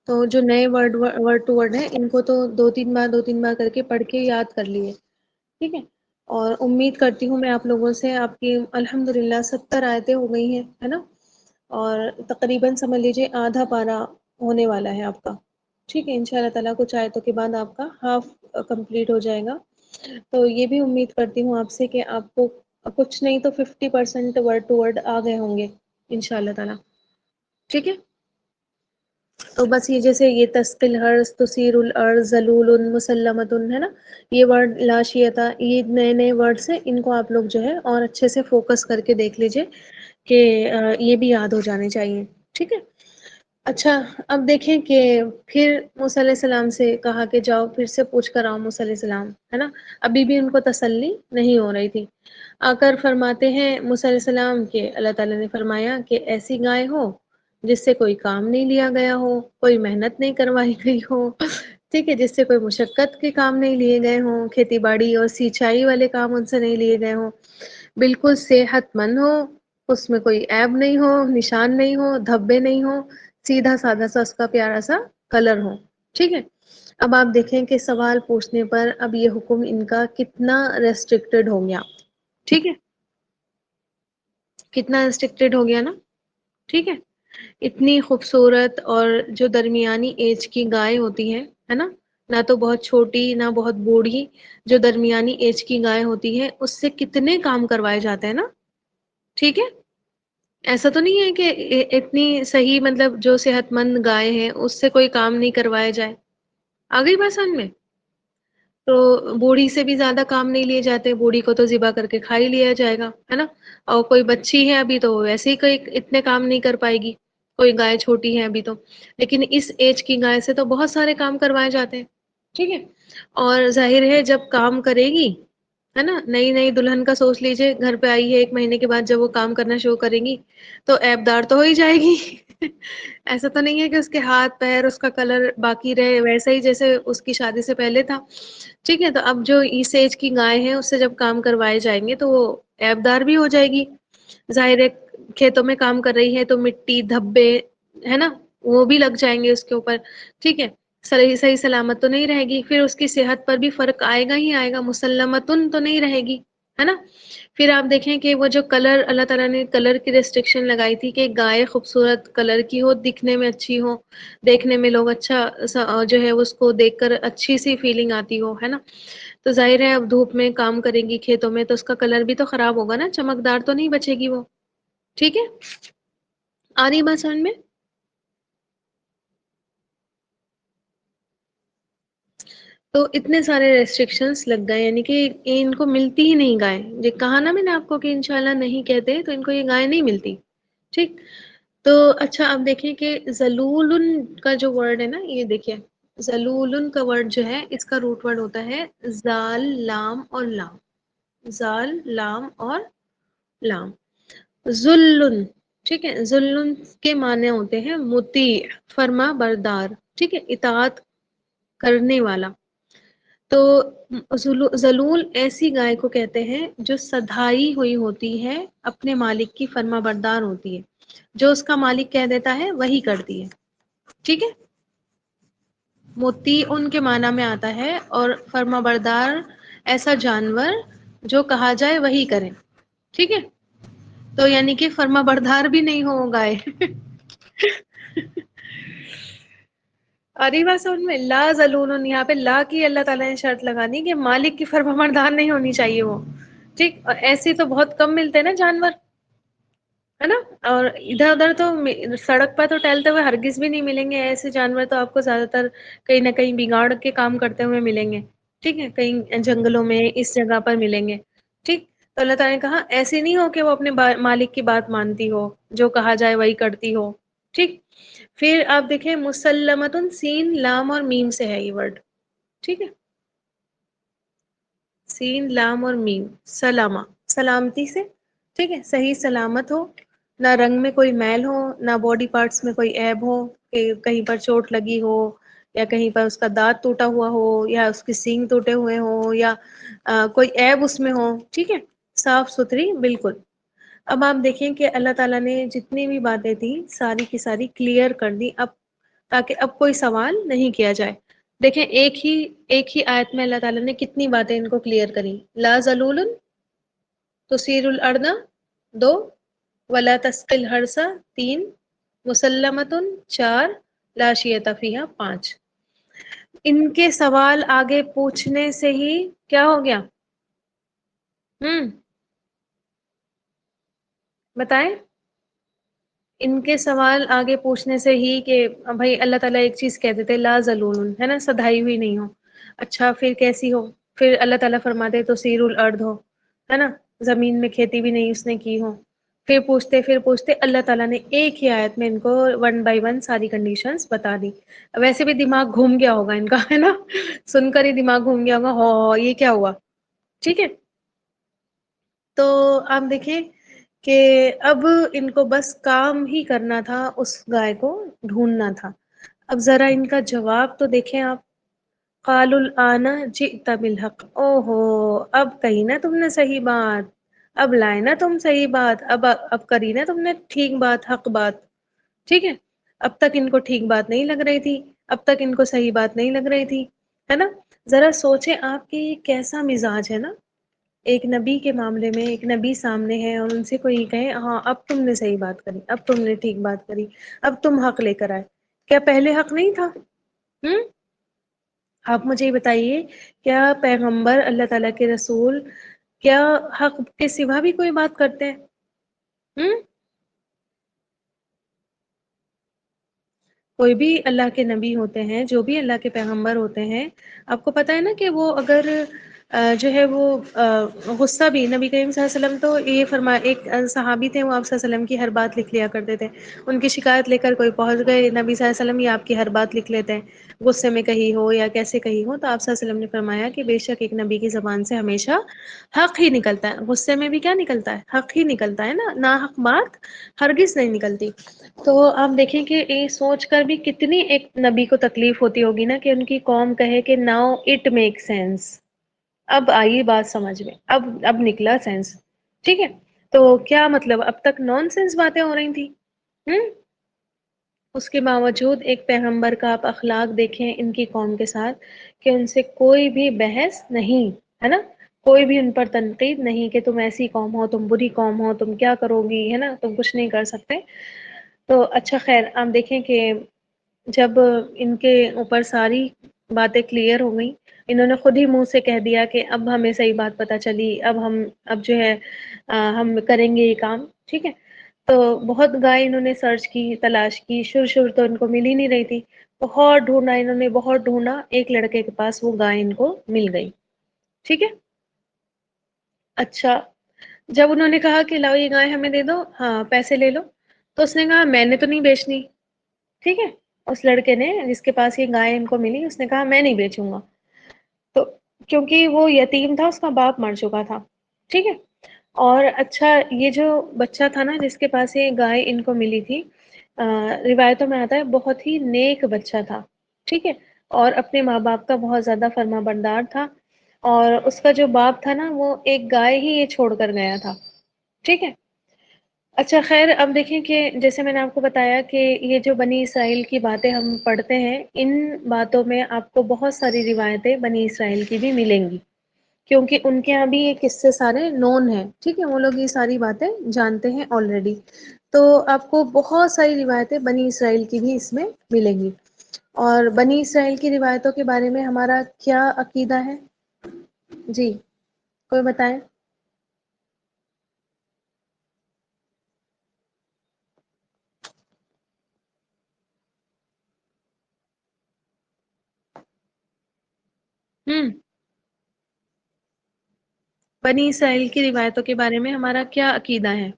تو جو نئے ورڈ ٹو ورڈ ہیں ان کو تو 2 3 بار کر کے پڑھ کے یاد کر لیے. ٹھیک ہے، اور امید کرتی ہوں میں آپ لوگوں سے، آپ کی الحمدللہ 70 آیتیں ہو گئی ہیں ہے نا، اور تقریباً سمجھ لیجیے آدھا پارا ہونے والا ہے آپ کا. ٹھیک ہے، ان شاء اللہ تعالیٰ کچھ آیتوں کے بعد آپ کا ہاف کمپلیٹ ہو جائے گا. تو یہ بھی امید کرتی ہوں آپ سے کہ آپ کو کچھ نہیں تو 50% ورڈ ٹو ورڈ آ گئے ہوں گے ان شاء اللہ تعالیٰ. ٹھیک ہے، تو بس یہ جیسے یہ تسقی الحرث، تثیر الارض، ذلول، مسلمۃ ہے نا، یہ ورڈ لاشیتا، یہ نئے نئے ورڈس ہیں. ان کو آپ لوگ جو ہے اور اچھے سے فوکس کر کے دیکھ لیجئے کہ یہ بھی یاد ہو جانے چاہیے. ٹھیک ہے، اچھا اب دیکھیں کہ پھر موسیٰ علیہ السلام سے کہا کہ جاؤ پھر سے پوچھ کر آؤ موسیٰ علیہ السلام، ہے نا. ابھی بھی ان کو تسلی نہیں ہو رہی تھی. آ کر فرماتے ہیں موسیٰ علیہ السلام کہ اللہ تعالیٰ نے فرمایا کہ ایسی گائے ہو جس سے کوئی کام نہیں لیا گیا ہو، کوئی محنت نہیں کروائی گئی ہو. ٹھیک ہے، جس سے کوئی مشقت کے کام نہیں لیے گئے ہوں، کھیتی باڑی اور سینچائی والے کام ان سے نہیں لیے گئے ہوں، بالکل صحت مند ہو، اس میں کوئی عیب نہیں ہو، نشان نہیں ہو، دھبے نہیں ہو، سیدھا سادہ سا اس کا پیارا سا کلر ہو. ٹھیک ہے، اب آپ دیکھیں کہ سوال پوچھنے پر اب یہ حکم ان کا کتنا ریسٹرکٹیڈ ہو گیا. ٹھیک ہے، کتنا ریسٹرکٹیڈ ہو گیا نا. ٹھیک ہے، اتنی خوبصورت اور جو درمیانی ایج کی گائے ہوتی ہے نا، نہ تو بہت چھوٹی نہ بہت بوڑھی، جو درمیانی ایج کی گائے ہوتی ہے اس سے کتنے کام کروائے جاتے ہیں نا. ٹھیک ہے، ایسا تو نہیں ہے کہ اتنی صحیح مطلب جو صحت مند گائے ہیں اس سے کوئی کام نہیں کروایا جائے. آ گئی بات سمجھ میں؟ تو بوڑھی سے بھی زیادہ کام نہیں لیے جاتے، بوڑھی کو تو ذبح کر کے کھا ہی لیا جائے گا ہے نا. اور کوئی بچی ہے ابھی تو ویسے ہی کوئی اتنے کام نہیں کر پائے گی، کوئی گائے چھوٹی ہے ابھی تو. لیکن اس ایج کی گائے سے تو بہت سارے کام کروائے جاتے ہیں. ٹھیک ہے، اور ظاہر ہے جب کام کرے گی ہے نا، نئی نئی دلہن کا سوچ لیجئے، گھر پہ آئی ہے 1 مہینے کے بعد جب وہ کام کرنا شروع کرے گی تو عیب دار تو ہو ہی جائے گی. ایسا تو نہیں ہے کہ اس کے ہاتھ پیر اس کا کلر باقی رہے ویسا ہی جیسے اس کی شادی سے پہلے تھا. ٹھیک ہے، تو اب جو اس ایج کی گائے ہیں اس سے جب کام کروائے جائیں گے تو وہ عیبدار بھی ہو جائے گی. ظاہر ہے کھیتوں میں کام کر رہی ہے تو مٹی دھبے ہے نا وہ بھی لگ جائیں گے اس کے اوپر. ٹھیک ہے، صحیح صحیح سلامت تو نہیں رہے گی، پھر اس کی صحت پر بھی فرق آئے گا ہی آئے گا، مسلمتن تو نہیں رہے گی، ہے نا. پھر آپ دیکھیں کہ وہ جو کلر اللہ تعالیٰ نے کلر کی ریسٹرکشن لگائی تھی کہ گائے خوبصورت کلر کی ہو، دکھنے میں اچھی ہو، دیکھنے میں لوگ اچھا جو ہے اس کو دیکھ کر اچھی سی فیلنگ آتی ہو، ہے نا. تو ظاہر ہے اب دھوپ میں کام کرے گی کھیتوں میں تو اس کا کلر بھی تو خراب ہوگا نا، چمکدار تو نہیں بچے گی وہ. ٹھیک ہے، آ رہی بات سمجھ میں؟ تو اتنے سارے ریسٹرکشنس لگ گئے، یعنی کہ ان کو ملتی ہی نہیں گائے. یہ کہا نا میں نے آپ کو کہ انشاءاللہ نہیں کہتے تو ان کو یہ گائے نہیں ملتی. ٹھیک. تو اچھا اب دیکھیں کہ ذلول کا جو ورڈ ہے نا، یہ دیکھیں ذلول کا ورڈ جو ہے اس کا روٹ ورڈ ہوتا ہے زال لام اور لام. زال لام اور لام. ذلن، ٹھیک ہے، ذلن کے معنی ہوتے ہیں مطیع، فرما بردار. ٹھیک ہے، اطاعت کرنے والا. تو ذلول ایسی گائے کو کہتے ہیں جو سدھائی ہوئی ہوتی ہے، اپنے مالک کی فرما بردار ہوتی ہے، جو اس کا مالک کہہ دیتا ہے وہی کرتی ہے. ٹھیک ہے، مطیع ان کے معنی میں آتا ہے اور فرما بردار ایسا جانور جو کہا جائے وہی کرے. ٹھیک ہے، تو یعنی کہ فرما بردار بھی نہیں ہو گائے. اری بات سمجھ میں؟ لا ذلول، یہاں پہ لا کی اللہ تعالیٰ نے شرط لگا دی کہ مالک کی فرما بردار نہیں ہونی چاہیے وہ. ٹھیک، اور ایسے تو بہت کم ملتے ہیں نا جانور، ہے نا. اور ادھر ادھر تو سڑک پر تو ٹہلتے ہوئے ہرگز بھی نہیں ملیں گے ایسے جانور، تو آپ کو زیادہ تر کہیں نہ کہیں بگاڑ کے کام کرتے ہوئے ملیں گے. ٹھیک ہے، کہیں جنگلوں میں اس جگہ پر ملیں گے. ٹھیک. تو اللہ تعالیٰ نے کہا ایسے نہیں ہو کہ وہ اپنے مالک کی بات مانتی ہو، جو کہا جائے وہی کرتی ہو. ٹھیک. پھر آپ دیکھیں مسلمتن، سین لام اور میم سے ہے یہ ورڈ. ٹھیک ہے، سین لام اور میم، سلامہ سلامتی سے. ٹھیک ہے، صحیح سلامت ہو، نہ رنگ میں کوئی میل ہو، نہ باڈی پارٹس میں کوئی عیب ہو کہ کہیں پر چوٹ لگی ہو، یا کہیں پر اس کا دانت ٹوٹا ہوا ہو، یا اس کے سینگ ٹوٹے ہوئے ہوں، یا کوئی عیب اس میں ہو. ٹھیک ہے، صاف ستھری بالکل. اب آپ دیکھیں کہ اللہ تعالیٰ نے جتنی بھی باتیں تھیں ساری کی ساری کلیئر کر دی اب، تاکہ اب کوئی سوال نہیں کیا جائے. دیکھیں ایک ہی آیت میں اللہ تعالیٰ نے کتنی باتیں ان کو کلیئر کری. لا ذلول تثیر الارض 2، ولا تسقی الحرث 3، مسلمۃ 4، لا شیۃ فیہا 5. ان کے سوال آگے پوچھنے سے ہی کیا ہو گیا؟ بتائیں. ان کے سوال آگے پوچھنے سے ہی کہ بھائی اللہ تعالیٰ ایک چیز کہہ دیتے لا ذلول، ہے نا، سدھائی ہوئی نہیں ہو. اچھا پھر کیسی ہو؟ پھر اللہ تعالیٰ فرماتے تو سیر الارض ہو، ہے نا، زمین میں کھیتی بھی نہیں اس نے کی ہو. پھر پوچھتے اللہ تعالیٰ نے ایک ہی آیت میں ان کو 1 بائی 1 ساری کنڈیشنز بتا دی. ویسے بھی دماغ گھوم گیا ہوگا ان کا، ہے نا، سن کر ہی دماغ گھوم گیا ہوگا، ہو یہ کیا ہوا. ٹھیک ہے. تو آپ دیکھیں کہ اب ان کو بس کام ہی کرنا تھا، اس گائے کو ڈھونڈنا تھا. اب ذرا ان کا جواب تو دیکھیں آپ. قالوا الآن جئت بالحق، او ہو اب کہی نا تم نے صحیح بات، اب لائے نا تم صحیح بات، اب کری نا تم نے ٹھیک بات، حق بات. ٹھیک ہے، اب تک ان کو ٹھیک بات نہیں لگ رہی تھی، اب تک ان کو صحیح بات نہیں لگ رہی تھی، ہے نا. ذرا سوچیں آپ کی کیسا مزاج ہے نا، ایک نبی کے معاملے میں، ایک نبی سامنے ہے اور ان سے کوئی کہے ہاں اب تم نے صحیح بات کری، اب تم نے ٹھیک بات کری، اب تم حق لے کر آئے. کیا پہلے حق نہیں تھا؟ آپ مجھے یہ بتائیے، کیا پیغمبر اللہ تعالیٰ کے رسول کیا حق کے سوا بھی کوئی بات کرتے ہیں؟ کوئی بھی اللہ کے نبی ہوتے ہیں، جو بھی اللہ کے پیغمبر ہوتے ہیں، آپ کو پتہ ہے نا کہ وہ اگر جو ہے وہ غصہ بھی نبی کریم صلی اللہ علیہ وسلم تو یہ فرما ایک صحابی تھے وہ آپ صلی اللہ علیہ وسلم کی ہر بات لکھ لیا کرتے تھے. ان کی شکایت لے کر کوئی پہنچ گئے نبی صلی اللہ علیہ وسلم یہ آپ کی ہر بات لکھ لیتے ہیں غصے میں کہی ہو یا کیسے کہی ہو. تو آپ صلی اللہ علیہ وسلم نے فرمایا کہ بے شک ایک نبی کی زبان سے ہمیشہ حق ہی نکلتا ہے. غصے میں بھی کیا نکلتا ہے؟ حق ہی نکلتا ہے نا، ناحق بات ہرگز نہیں نکلتی. تو آپ دیکھیں کہ یہ سوچ کر بھی کتنی ایک نبی کو تکلیف ہوتی ہوگی نا کہ ان کی قوم کہے کہ ناؤ اٹ میک سینس. اب آئی بات سمجھ میں، اب نکلا سینس. ٹھیک ہے، تو کیا مطلب اب تک نان سینس باتیں ہو رہی تھی. اس کے باوجود ایک پیغمبر کا آپ اخلاق دیکھیں ان کی قوم کے ساتھ کہ ان سے کوئی بھی بحث نہیں ہے نا، کوئی بھی ان پر تنقید نہیں کہ تم ایسی قوم ہو، تم بری قوم ہو، تم کیا کرو گی، ہے نا، تم کچھ نہیں کر سکتے. تو اچھا خیر آپ دیکھیں کہ جب ان کے اوپر ساری باتیں کلیئر ہو گئی، انہوں نے خود ہی منہ سے کہہ دیا کہ اب ہمیں صحیح بات پتہ چلی، اب جو ہے ہم کریں گے یہ کام. ٹھیک ہے، تو بہت گائے انہوں نے سرچ کی، تلاش کی، شر تو ان کو مل ہی نہیں رہی تھی. بہت ڈھونڈا انہوں نے، بہت ڈھونڈا، ایک لڑکے کے پاس وہ گائے ان کو مل گئی. ٹھیک ہے، اچھا جب انہوں نے کہا کہ لاؤ یہ گائے ہمیں دے دو، ہاں پیسے لے لو، تو اس نے کہا میں نے تو نہیں بیچنی. ٹھیک ہے، اس لڑکے نے جس کے پاس یہ گائے ان کو ملی اس نے کہا میں نہیں بیچوں گا. تو کیونکہ وہ یتیم تھا، اس کا باپ مر چکا تھا. ٹھیک ہے، اور اچھا یہ جو بچہ تھا نا جس کے پاس یہ گائے ان کو ملی تھی، روایتوں میں آتا ہے بہت ہی نیک بچہ تھا. ٹھیک ہے، اور اپنے ماں باپ کا بہت زیادہ فرما بردار تھا. اور اس کا جو باپ تھا نا وہ ایک گائے ہی یہ چھوڑ کر گیا تھا. ٹھیک ہے، اچھا خیر اب دیکھیں کہ جیسے میں نے آپ کو بتایا کہ یہ جو بنی اسرائیل کی باتیں ہم پڑھتے ہیں ان باتوں میں آپ کو بہت ساری روایتیں بنی اسرائیل کی بھی ملیں گی کیونکہ ان کے یہاں بھی یہ قصے سارے نون ہیں. ٹھیک ہے، وہ لوگ یہ ساری باتیں جانتے ہیں آلریڈی. تو آپ کو بہت ساری روایتیں بنی اسرائیل کی بھی اس میں ملیں گی. اور بنی اسرائیل کی روایتوں کے بارے میں ہمارا کیا عقیدہ ہے؟ جی کوئی بتائیں. ہوں بنی اسرائیل کی روایتوں کے بارے میں ہمارا کیا عقیدہ ہے؟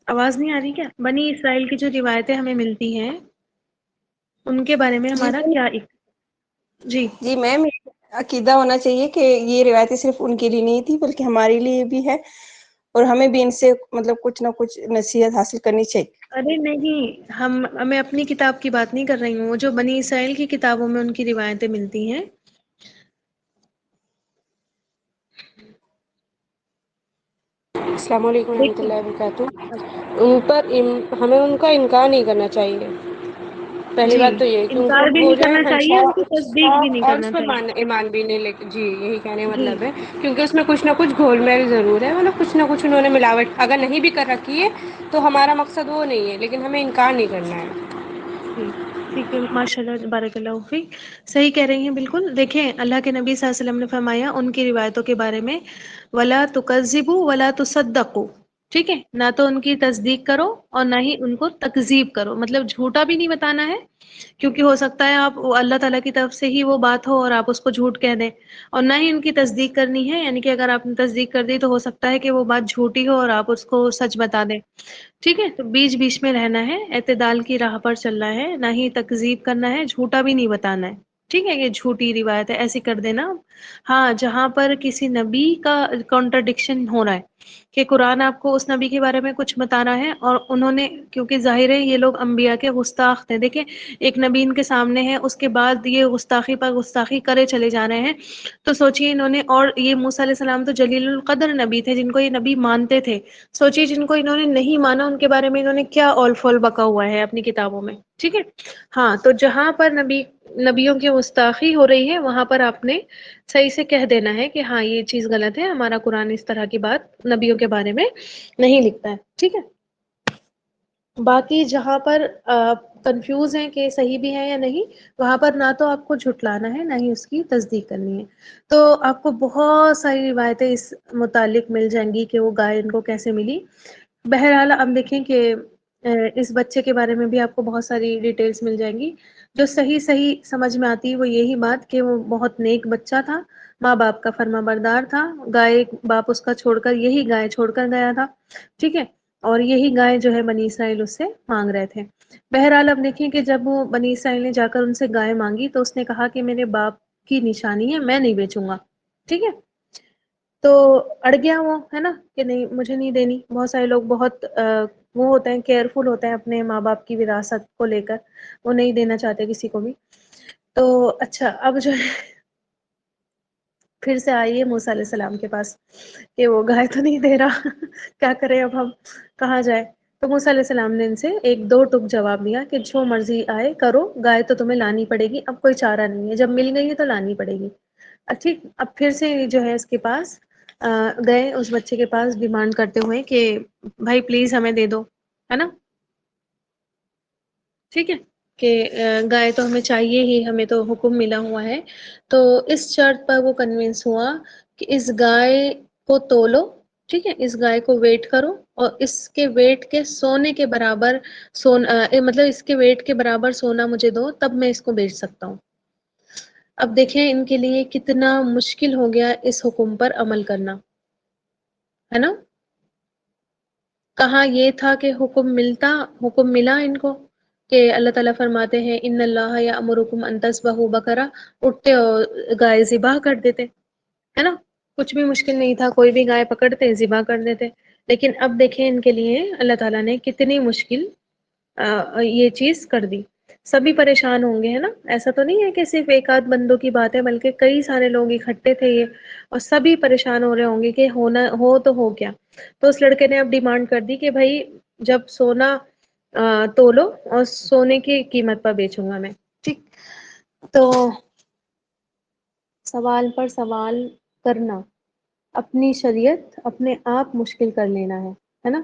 آواز نہیں آ رہی کیا؟ بنی اسرائیل کی جو روایتیں ہمیں ملتی ہیں ان کے بارے میں جی ہمارا میم، کیا جی جی میم، عقیدہ ہونا چاہیے کہ یہ روایتیں صرف ان کے لیے نہیں تھی بلکہ ہمارے لیے بھی ہے اور ہمیں بھی ان سے مطلب کچھ نہ کچھ نصیحت حاصل کرنی چاہیے. ارے نہیں، میں اپنی کتاب کی بات نہیں کر رہی ہوں، وہ جو بنی اسرائیل کی کتابوں میں ان کی روایتیں ملتی ہیں. السلام علیکم ورحمۃ دیکھیے اللہ وبرکاتہ. ان پر ہمیں ان کا انکار نہیں کرنا چاہیے. پہلی جی بات تو یہ کہ ان انکار بھی وہ نہیں جو ہے کرنا چاہیے، ہنسا ان کی تصدیق بھی نہیں اور کرنا اس پر چاہیے. ایمان بھی نہیں لے. جی یہی کہنے کا جی مطلب ہے کیونکہ اس میں کچھ نہ کچھ گھول میل ضرور ہے، مطلب کچھ نہ کچھ انہوں نے ملاوٹ اگر نہیں بھی کر رکھی ہے تو ہمارا مقصد وہ نہیں ہے، لیکن ہمیں انکار نہیں کرنا ہے. جی ٹھیک ہے، ماشاء اللہ بارک اللہ فیک. صحیح کہہ رہی ہیں بالکل. دیکھیں اللہ کے نبی صلی اللہ علیہ وسلم نے فرمایا ان کی روایتوں کے بارے میں وَلَا تُكَذِّبُوا وَلَا تُصَدَّقُوا. ٹھیک ہے، نہ تو ان کی تصدیق کرو اور نہ ہی ان کو تکذیب کرو، مطلب جھوٹا بھی نہیں بتانا ہے کیونکہ ہو سکتا ہے آپ اللہ تعالیٰ کی طرف سے ہی وہ بات ہو اور آپ اس کو جھوٹ کہہ دیں. اور نہ ہی ان کی تصدیق کرنی ہے، یعنی کہ اگر آپ نے تصدیق کر دی تو ہو سکتا ہے کہ وہ بات جھوٹی ہو اور آپ اس کو سچ بتا دیں. ٹھیک ہے، تو بیچ بیچ میں رہنا ہے، اعتدال کی راہ پر چلنا ہے، نہ ہی تکذیب کرنا ہے، جھوٹا بھی نہیں بتانا ہے. ٹھیک ہے، یہ جھوٹی روایت ہے ایسی کر دینا. ہاں جہاں پر کسی نبی کا کانٹرڈکشن ہو رہا ہے کہ قرآن آپ کو اس نبی کے بارے میں کچھ بتا رہا ہے اور انہوں نے، کیونکہ ظاہر ہے یہ لوگ انبیاء کے گستاخ تھے. دیکھیں ایک نبی ان کے سامنے ہے، اس کے بعد یہ گستاخی پر گستاخی کرے چلے جا رہے ہیں. تو سوچئے انہوں نے، اور یہ موسیٰ علیہ السلام تو جلیل القدر نبی تھے جن کو یہ نبی مانتے تھے. سوچئے جن کو انہوں نے نہیں مانا ان کے بارے میں انہوں نے کیا اول فول بکا ہوا ہے اپنی کتابوں میں. ٹھیک ہے، ہاں تو جہاں پر نبیوں کی گستاخی ہو رہی ہے وہاں پر آپ نے صحیح سے کہہ دینا ہے کہ ہاں یہ چیز غلط ہے، ہمارا قرآن اس طرح کی بات نبیوں کے بارے میں نہیں لکھتا ہے. ٹھیک ہے، باقی جہاں پر کنفیوز ہیں کہ صحیح بھی ہے یا نہیں وہاں پر نہ تو آپ کو جھٹلانا ہے نہ ہی اس کی تصدیق کرنی ہے. تو آپ کو بہت ساری روایتیں اس متعلق مل جائیں گی کہ وہ گائے ان کو کیسے ملی. بہرحال اب دیکھیں کہ اس بچے کے بارے میں بھی آپ کو بہت ساری ڈیٹیلز مل جائیں گی. جو صحیح صحیح سمجھ میں آتی ہے وہ یہی بات کہ وہ بہت نیک بچہ تھا، ماں باپ کا فرما بردار تھا، گائے باپ اس کا چھوڑ کر یہی گائے چھوڑ کر گیا تھا، ٹھیک ہے، اور یہی گائے جو ہے بنی اسرائیل اس سے مانگ رہے تھے. بہرحال اب دیکھیں کہ جب وہ بنی اسرائیل نے جا کر ان سے گائے مانگی تو اس نے کہا کہ میرے باپ کی نشانی ہے، میں نہیں بیچوں گا، ٹھیک ہے. تو اڑ گیا وہ، ہے نا، کہ نہیں مجھے نہیں دینی. بہت سارے لوگ بہت وہ ہوتے ہیں، کیئرفل ہوتے ہیں اپنے ماں باپ کی وراثت کو لے کر، وہ نہیں دینا چاہتے کسی کو بھی. تو اچھا اب جو ہے پھر سے آئیے موسیٰ علیہ السلام کے پاس کہ وہ گائے تو نہیں دے رہا کیا کریں اب ہم، کہاں جائے. تو موسیٰ علیہ السلام نے ان سے ایک دو ٹک جواب دیا کہ جو مرضی آئے کرو، گائے تو تمہیں لانی پڑے گی، اب کوئی چارہ نہیں ہے، جب مل گئی ہے تو لانی پڑے گی. ٹھیک، اب پھر سے جو ہے اس کے پاس گئے، اس بچے کے پاس ڈیمانڈ کرتے ہوئے کہ بھائی پلیز ہمیں دے دو، ہے نا، ٹھیک ہے، کہ گائے تو ہمیں چاہیے ہی، ہمیں تو حکم ملا ہوا ہے. تو اس شرط پر وہ کنونس ہوا کہ اس گائے کو تولو، ٹھیک ہے، اس گائے کو ویٹ کرو اور اس کے ویٹ کے سونے کے برابر سونا، مطلب اس کے ویٹ کے برابر سونا مجھے دو، تب میں اس کو بیچ سکتا ہوں. اب دیکھیں ان کے لیے کتنا مشکل ہو گیا اس حکم پر عمل کرنا، ہے نا. کہاں یہ تھا کہ حکم ملا ان کو کہ اللہ تعالیٰ فرماتے ہیں ان اللہ یأمرکم ان تذبحوا بقرہ، اٹھتے اور گائے ذبح کر دیتے، ہے نا. کچھ بھی مشکل نہیں تھا، کوئی بھی گائے پکڑتے ذبح کر دیتے. لیکن اب دیکھیں ان کے لیے اللہ تعالیٰ نے کتنی مشکل یہ چیز کر دی. سبھی پریشان ہوں گے، ہے نا. ایسا تو نہیں ہے کہ صرف ایک آدھ بندوں کی بات ہے، بلکہ کئی سارے لوگ اکٹھے تھے یہ، اور سبھی پریشان ہو رہے ہوں گے کہ ہو تو ہو کیا. تو اس لڑکے نے اب ڈیمانڈ کر دی کہ بھائی جب سونا تولو اور سونے کی قیمت پر بیچوں گا میں، ٹھیک. تو سوال پر سوال کرنا، اپنی شریعت اپنے آپ مشکل کر لینا ہے نا.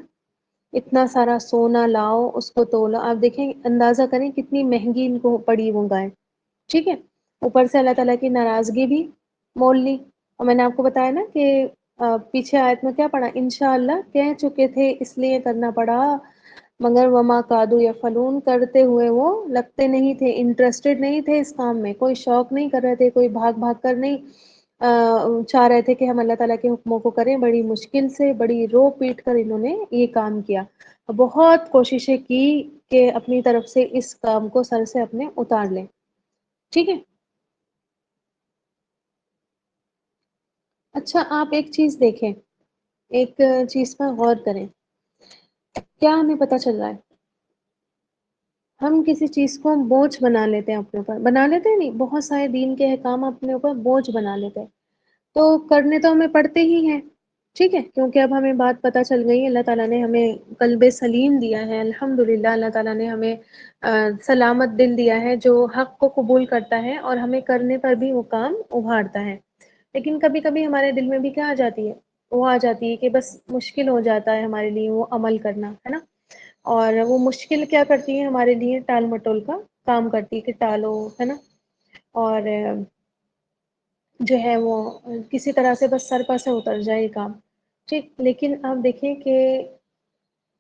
اتنا سارا سونا لاؤ، اس کو تولو، آپ دیکھیں اندازہ کریں کتنی مہنگی ان کو پڑی وہ گائے، ٹھیک ہے. اوپر سے اللہ تعالیٰ کی ناراضگی بھی مول لی. اور میں نے آپ کو بتایا نا کہ پیچھے آیت میں کیا پڑھا، انشاءاللہ کہہ چکے تھے اس لیے کرنا پڑا، مگر وما کادو یفعلون، کرتے ہوئے وہ لگتے نہیں تھے، انٹرسٹڈ نہیں تھے اس کام میں، کوئی شوق نہیں کر رہے تھے، کوئی بھاگ بھاگ کر نہیں چاہ رہے تھے کہ ہم اللہ تعالیٰ کے حکموں کو کریں. بڑی مشکل سے، بڑی رو پیٹ کر انہوں نے یہ کام کیا، بہت کوششیں کی کہ اپنی طرف سے اس کام کو سر سے اپنے اتار لیں، ٹھیک ہے. اچھا آپ ایک چیز دیکھیں، ایک چیز پر غور کریں، کیا ہمیں پتہ چل رہا ہے؟ ہم کسی چیز کو بوجھ بنا لیتے ہیں اپنے اوپر، بنا لیتے ہیں، نہیں، بہت سارے دین کے احکام اپنے اوپر بوجھ بنا لیتے ہیں. تو کرنے تو ہمیں پڑتے ہی ہیں، ٹھیک ہے، کیونکہ اب ہمیں بات پتہ چل گئی، اللہ تعالیٰ نے ہمیں قلب سلیم دیا ہے، الحمدللہ اللہ تعالیٰ نے ہمیں سلامت دل دیا ہے جو حق کو قبول کرتا ہے اور ہمیں کرنے پر بھی وہ کام ابھارتا ہے. لیکن کبھی کبھی ہمارے دل میں بھی کیا آ جاتی ہے، وہ آ جاتی ہے کہ بس مشکل ہو جاتا ہے ہمارے لیے وہ عمل کرنا، ہے نا. اور وہ مشکل کیا کرتی ہے ہمارے لیے، ٹال مٹول کا کام کرتی ہے کہ ٹالو، ہے نا، اور جو ہے وہ کسی طرح سے بس سر پر سے اتر جائے یہ کام، ٹھیک. لیکن آپ دیکھیں کہ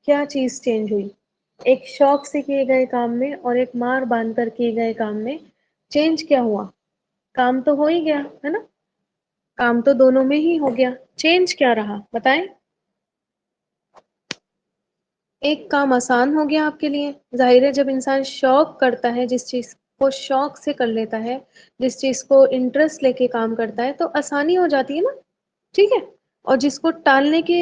کیا چیز چینج ہوئی ایک شوق سے کیے گئے کام میں اور ایک مار باندھ کر کیے گئے کام میں. چینج کیا ہوا؟ کام تو ہو ہی گیا، ہے نا، کام تو دونوں میں ہی ہو گیا، چینج کیا رہا بتائیں؟ ایک کام آسان ہو گیا آپ کے لیے. ظاہر ہے جب انسان شوق کرتا ہے، جس چیز کو شوق سے کر لیتا ہے، جس چیز کو انٹرسٹ لے کے کام کرتا ہے تو آسانی ہو جاتی ہے نا، ٹھیک ہے. اور جس کو ٹالنے کے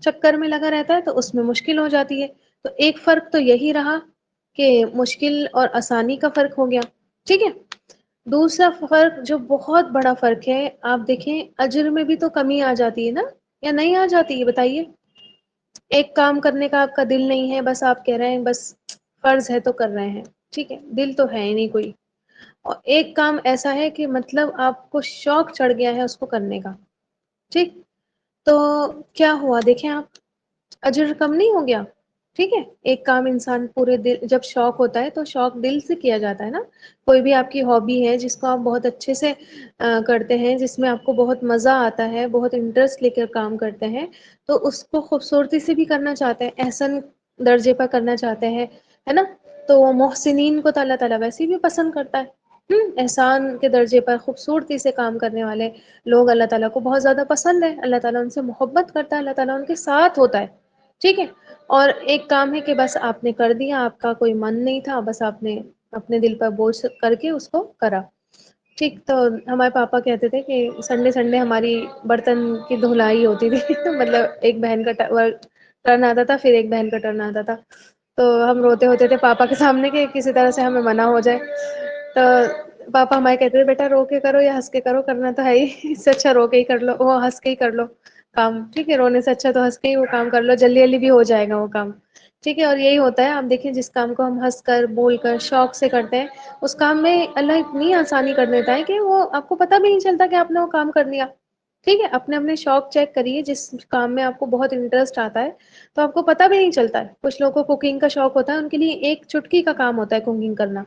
چکر میں لگا رہتا ہے تو اس میں مشکل ہو جاتی ہے. تو ایک فرق تو یہی رہا کہ مشکل اور آسانی کا فرق ہو گیا، ٹھیک ہے. دوسرا فرق جو بہت بڑا فرق ہے، آپ دیکھیں اجر میں بھی تو کمی آ جاتی ہے نا، یا نہیں آ جاتی ہے بتائیے؟ ایک کام کرنے کا آپ کا دل نہیں ہے، بس آپ کہہ رہے ہیں بس فرض ہے تو کر رہے ہیں، ٹھیک ہے، دل تو ہے ہی نہیں کوئی. اور ایک کام ایسا ہے کہ مطلب آپ کو شوق چڑھ گیا ہے اس کو کرنے کا، ٹھیک. تو کیا ہوا دیکھیں آپ، اجر کم نہیں ہو گیا، ٹھیک ہے. ایک کام انسان پورے دل، جب شوق ہوتا ہے تو شوق دل سے کیا جاتا ہے نا. کوئی بھی آپ کی ہابی ہے جس کو آپ بہت اچھے سے کرتے ہیں، جس میں آپ کو بہت مزہ آتا ہے، بہت انٹرسٹ لے کر کام کرتے ہیں، تو اس کو خوبصورتی سے بھی کرنا چاہتے ہیں، احسن درجے پر کرنا چاہتے ہیں، ہے نا، تو وہ محسنین کو تو اللہ تعالیٰ ویسے بھی پسند کرتا ہے۔ احسان کے درجے پر خوبصورتی سے کام کرنے والے لوگ اللہ تعالیٰ کو بہت زیادہ پسند ہے، اللہ تعالیٰ ان سے محبت کرتا ہے، اللہ تعالیٰ ان کے ساتھ ہوتا ہے، ٹھیک ہے۔ اور ایک کام ہے کہ بس آپ نے کر دیا، آپ کا کوئی من نہیں تھا، بس آپ نے اپنے دل پر بوجھ کر کے اس کو کرا، ٹھیک۔ تو ہمارے پاپا کہتے تھے کہ سنڈے سنڈے ہماری برتن کی دھلائی ہوتی تھی مطلب ایک بہن کا ٹرن آتا تھا، پھر ایک بہن کا ٹرن آتا تھا، تو ہم روتے ہوتے تھے پاپا کے سامنے کہ کسی طرح سے ہمیں منع ہو جائے، تو پاپا ہمارے کہتے تھے بیٹا رو کے کرو یا ہنس کے کرو، کرنا تو ہے ہی، اس سے اچھا رو کے ہی کر لو، وہ ہنس کے ہی کر لو کام، ٹھیک ہے، رونے سے اچھا تو ہنس کے ہی وہ کام کر لو، جلدی جلدی بھی ہو جائے گا وہ کام، ٹھیک ہے۔ اور یہی ہوتا ہے، آپ دیکھیں جس کام کو ہم ہنس کر بول کر شوق سے کرتے ہیں، اس کام میں اللہ اتنی آسانی کر دیتا ہے کہ وہ آپ کو پتہ بھی نہیں چلتا کہ آپ نے وہ کام کر لیا، ٹھیک ہے۔ اپنے اپنے شوق چیک کریے، جس کام میں آپ کو بہت انٹرسٹ آتا ہے تو آپ کو پتہ بھی نہیں چلتا ہے۔ کچھ لوگوں کو کوکنگ کا شوق ہوتا ہے، ان کے لیے ایک چٹکی کا کام ہوتا ہے کوکنگ کرنا،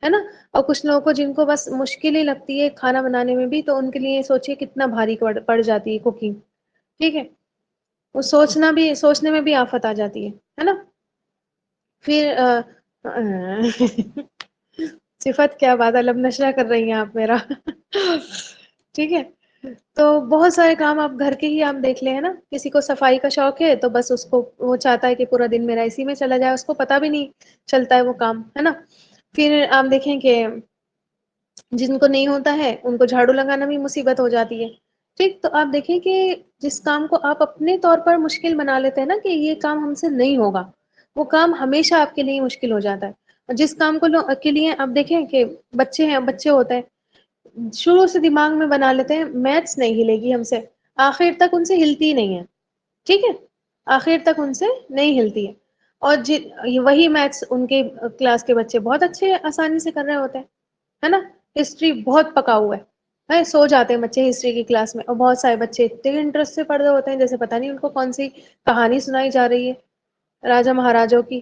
ہے نا، اور کچھ لوگوں کو جن کو بس مشکل ہی لگتی ہے کھانا بنانے میں بھی، تو ان کے لیے سوچیے کتنا بھاری پڑ جاتی ہے کوکنگ، ٹھیک ہے، وہ سوچنے میں بھی آفت آ جاتی ہے نا۔ پھر صفت کیا بات ہے، لب نشرہ کر رہی ہیں آپ میرا ٹھیک ہے۔ تو بہت سارے کام آپ گھر کے ہی آپ دیکھ لیں، ہے نا، کسی کو صفائی کا شوق ہے تو بس اس کو وہ چاہتا ہے کہ پورا دن میرا اسی میں چلا جائے، اس کو پتہ بھی نہیں چلتا ہے وہ کام، ہے نا۔ پھر آپ دیکھیں کہ جن کو نہیں ہوتا ہے ان کو جھاڑو لگانا بھی مصیبت ہو جاتی ہے، ٹھیک۔ تو آپ دیکھیں کہ جس کام کو آپ اپنے طور پر مشکل بنا لیتے ہیں نا کہ یہ کام ہم سے نہیں ہوگا، وہ کام ہمیشہ آپ کے لیے مشکل ہو جاتا ہے۔ اور جس کام کے لیے آپ دیکھیں کہ بچے ہوتے ہیں، شروع سے دماغ میں بنا لیتے ہیں میتھس نہیں ہلے گی ہم سے، آخر تک ان سے ہلتی ہی نہیں ہے، ٹھیک ہے، آخر تک ان سے نہیں ہلتی ہے۔ اور وہی میتھس ان کے کلاس کے بچے بہت اچھے آسانی سے کر رہے ہوتے ہیں، ہے نا، ہسٹری بہت پکا ہوا ہے، سو جاتے ہیں بچے ہسٹری کی کلاس میں، اور بہت سارے بچے اتنے انٹرسٹ سے پڑھ رہے ہوتے ہیں جیسے پتہ نہیں ان کو کون سی کہانی سنائی جا رہی ہے راجا مہاراجوں کی،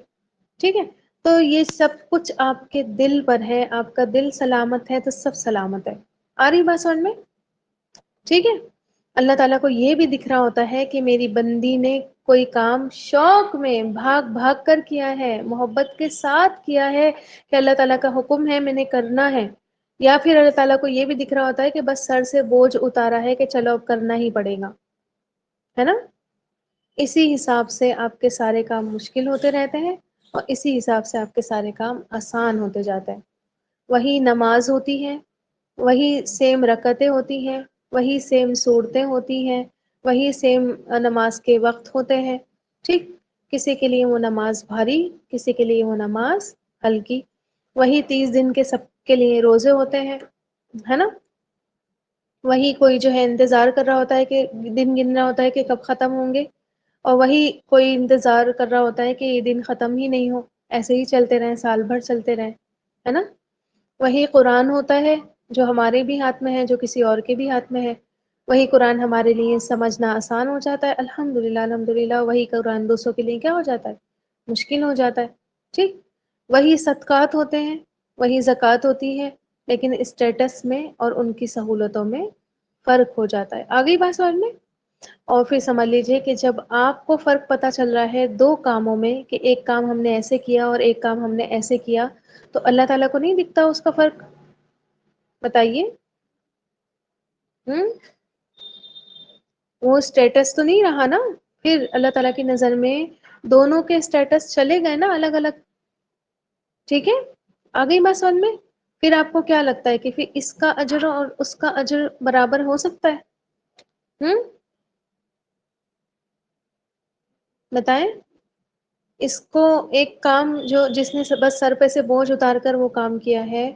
ٹھیک ہے۔ تو یہ سب کچھ آپ کے دل پر ہے، آپ کا دل سلامت ہے تو سب سلامت ہے، آ رہی بات سمجھ میں، ٹھیک ہے۔ اللہ تعالیٰ کو یہ بھی دکھ رہا ہوتا ہے کہ میری بندی نے کوئی کام شوق میں بھاگ بھاگ کر کیا ہے، محبت کے ساتھ کیا ہے کہ اللہ تعالیٰ کا حکم ہے میں نے کرنا ہے، یا پھر اللہ تعالیٰ کو یہ بھی دکھ رہا ہوتا ہے کہ بس سر سے بوجھ اتارا ہے کہ چلو اب کرنا ہی پڑے گا، ہے نا۔ اسی حساب سے آپ کے سارے کام مشکل ہوتے رہتے ہیں اور اسی حساب سے آپ کے سارے کام آسان ہوتے جاتے ہیں۔ وہی نماز ہوتی ہے، وہی سیم رکعتیں ہوتی ہیں، وہی سیم صورتیں ہوتی ہیں، وہی سیم نماز کے وقت ہوتے ہیں، ٹھیک۔ کسی کے لیے وہ نماز بھاری، کسی کے لیے وہ نماز ہلکی، وہی 30 دن کے سب کے لیے روزے ہوتے ہیں، ہے نا، وہی کوئی جو ہے انتظار کر رہا ہوتا ہے کہ دن گن رہا ہوتا ہے کہ کب ختم ہوں گے، اور وہی کوئی انتظار کر رہا ہوتا ہے کہ یہ دن ختم ہی نہیں ہو، ایسے ہی چلتے رہیں، سال بھر چلتے رہیں، ہے نا۔ وہی قرآن ہوتا ہے جو ہمارے بھی ہاتھ میں ہے، جو کسی اور کے بھی ہاتھ میں ہے، وہی قرآن ہمارے لیے سمجھنا آسان ہو جاتا ہے، الحمدللہ الحمدللہ، وہی قرآن دوسروں کے لیے کیا ہو جاتا ہے، مشکل ہو جاتا ہے، ٹھیک۔ وہی صدقات ہوتے ہیں، وہی زکوٰۃ ہوتی ہے، لیکن اسٹیٹس میں اور ان کی سہولتوں میں فرق ہو جاتا ہے، آگئی بات سمجھ میں۔ اور پھر سمجھ لیجئے کہ جب آپ کو فرق پتہ چل رہا ہے دو کاموں میں کہ ایک کام ہم نے ایسے کیا اور ایک کام ہم نے ایسے کیا، تو اللہ تعالیٰ کو نہیں دکھتا اس کا فرق؟ بتائیے، وہ اسٹیٹس تو نہیں رہا نا، پھر اللہ تعالیٰ کی نظر میں دونوں کے اسٹیٹس چلے گئے نا الگ الگ، ٹھیک ہے، آگئی بات سمجھ میں۔ پھر آپ کو کیا لگتا ہے کہ پھر اس کا اجر اور اس کا اجر برابر ہو سکتا ہے؟ بتائیں، اس کو ایک کام جس نے بس سر پہ سے بوجھ اتار کر وہ کام کیا ہے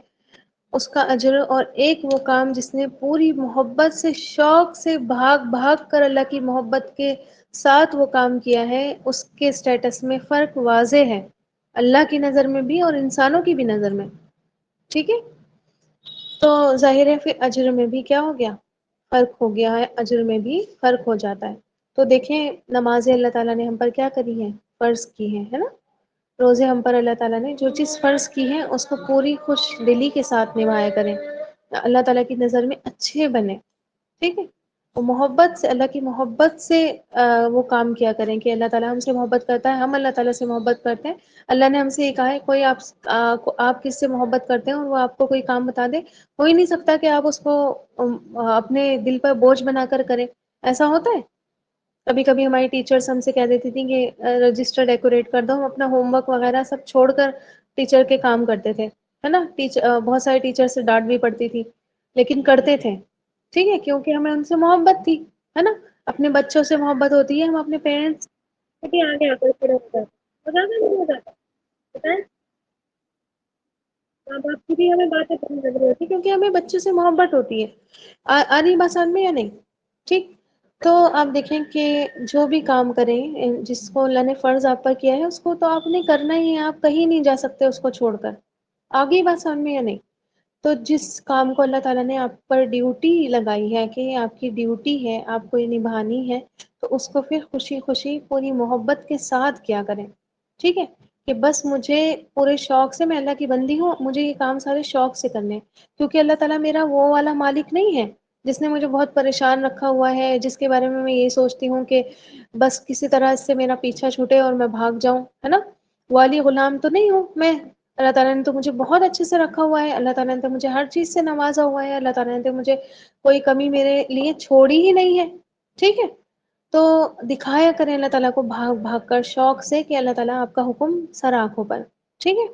اس کا اجر، اور ایک وہ کام جس نے پوری محبت سے شوق سے بھاگ بھاگ کر اللہ کی محبت کے ساتھ وہ کام کیا ہے، اس کے سٹیٹس میں فرق واضح ہے، اللہ کی نظر میں بھی اور انسانوں کی بھی نظر میں، ٹھیک ہے۔ تو ظاہر ہے پھر اجر میں بھی کیا ہو گیا، فرق ہو گیا ہے، اجر میں بھی فرق ہو جاتا ہے۔ تو دیکھیں نمازیں اللہ تعالیٰ نے ہم پر کیا کری ہیں، فرض کی ہیں، ہے نا، روزے ہم پر اللہ تعالیٰ نے جو چیز فرض کی ہے اس کو پوری خوش دلی کے ساتھ نبھایا کریں، اللہ تعالیٰ کی نظر میں اچھے بنے، ٹھیک ہے۔ وہ محبت سے، اللہ کی محبت سے وہ کام کیا کریں کہ اللہ تعالیٰ ہم سے محبت کرتا ہے، ہم اللہ تعالیٰ سے محبت کرتے ہیں. اللہ نے ہم سے یہ کہا ہے کوئی آپ کس سے محبت کرتے ہیں اور وہ آپ کو کوئی کام بتا دے، ہو ہی نہیں سکتا کہ آپ اس کو اپنے دل پر بوجھ بنا کر کریں. ایسا ہوتا ہے؟ کبھی کبھی ہماری ٹیچرس ہم سے کہہ دیتی تھیں کہ رجسٹر ڈیکوریٹ کر دو، ہم اپنا ہوم ورک وغیرہ سب چھوڑ کر ٹیچر کے کام کرتے تھے، ہے نا. بہت سارے ٹیچر سے ڈانٹ بھی پڑتی تھی لیکن کرتے تھے. ٹھیک ہے، کیونکہ ہمیں ان سے محبت تھی، ہے نا. اپنے بچوں سے محبت ہوتی ہے، ہم اپنے پیرنٹس کے آگے آ کر کھڑے ہو جاتے ہیں. ہو جاتا نہیں ہو جاتا؟ بتائیں. ماں باپ کی بھی ہمیں باتیں کرنی لگ رہی ہوتی کیونکہ ہمیں بچوں سے محبت ہوتی ہے. آ رہی بات سمجھ میں یا نہیں؟ ٹھیک. تو آپ دیکھیں کہ جو بھی کام کریں، جس کو اللہ نے فرض آپ پر کیا ہے اس کو تو آپ نے کرنا ہی ہے، آپ کہیں نہیں جا سکتے اس کو چھوڑ کر. آگے بات سمجھ میں یا نہیں؟ تو جس کام کو اللہ تعالیٰ نے آپ پر ڈیوٹی لگائی ہے کہ یہ آپ کی ڈیوٹی ہے، آپ کو یہ نبھانی ہے، تو اس کو پھر خوشی خوشی پوری محبت کے ساتھ کیا کریں. ٹھیک ہے، کہ بس مجھے پورے شوق سے، میں اللہ کی بندی ہوں، مجھے یہ کام سارے شوق سے کرنے. کیونکہ اللہ تعالیٰ میرا وہ والا مالک نہیں ہے جس نے مجھے بہت پریشان رکھا ہوا ہے، جس کے بارے میں یہ سوچتی ہوں کہ بس کسی طرح اس سے میرا پیچھا چھوٹے اور میں بھاگ جاؤں، ہے نا. والی غلام تو نہیں ہوں میں. اللہ تعالیٰ نے تو مجھے بہت اچھے سے رکھا ہوا ہے، اللہ تعالیٰ نے تو مجھے ہر چیز سے نوازا ہوا ہے، اللہ تعالیٰ نے تو مجھے کوئی کمی میرے لیے چھوڑی ہی نہیں ہے. ٹھیک ہے. تو دکھایا کریں اللہ تعالیٰ کو بھاگ بھاگ کر شوق سے کہ اللہ تعالیٰ آپ کا حکم سر آنکھوں پر. ٹھیک ہے.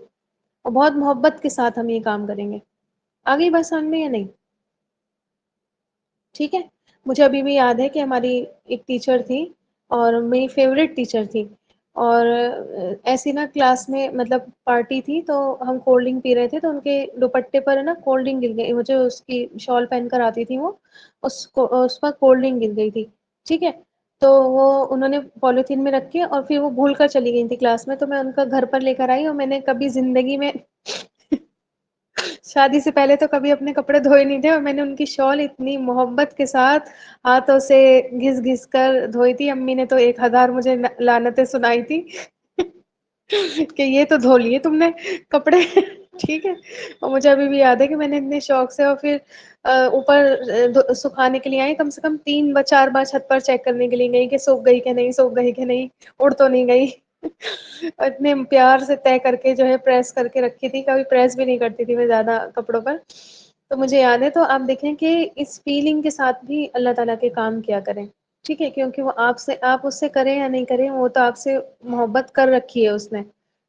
اور بہت محبت کے ساتھ ہم یہ کام کریں گے. آگے بات سمجھ میں یا نہیں؟ ٹھیک ہے. مجھے ابھی بھی یاد ہے کہ ہماری ایک ٹیچر تھی اور میری فیوریٹ ٹیچر تھی، اور ایسی نا کلاس میں مطلب پارٹی تھی تو ہم کولڈ ڈرنک پی رہے تھے، تو ان کے دوپٹے پر ہے نا کولڈ ڈرنک گر گئی. مجھے اس کی شال پہن کر آتی تھی وہ، اس پر کولڈ ڈرنک گر گئی تھی. ٹھیک ہے. تو وہ انہوں نے پولیتھین میں رکھ کے اور پھر وہ بھول کر چلی گئی تھی کلاس میں، تو میں ان کا گھر پر لے کر آئی. اور میں نے کبھی زندگی میں شادی سے پہلے تو کبھی اپنے کپڑے دھوئے نہیں تھے، اور میں نے ان کی شال اتنی محبت کے ساتھ ہاتھوں سے گھس گھس کر دھوئی تھی. امی نے تو 1000 مجھے لعنتیں سنائی تھی کہ یہ تو دھو لیے تم نے کپڑے. ٹھیک ہے. اور مجھے ابھی بھی یاد ہے کہ میں نے اتنے شوق سے، اور پھر اوپر سکھانے کے لیے آئی، کم سے کم 3-4 بار چھت پر چیک کرنے کے لیے گئی کہ سوکھ گئی کہ نہیں، سوکھ گئی کہ نہیں، اڑ تو نہیں گئی. اتنے پیار سے طے کر کے جو ہے پریس کر کے رکھی تھی، کبھی پریس بھی نہیں کرتی تھی میں زیادہ کپڑوں پر. تو مجھے یاد ہے. تو آپ دیکھیں کہ اس فیلنگ کے ساتھ بھی اللہ تعالیٰ کے کام کیا کریں. ٹھیک ہے. کیونکہ وہ آپ اس سے کریں یا نہیں کریں، وہ تو آپ سے محبت کر رکھی ہے اس نے.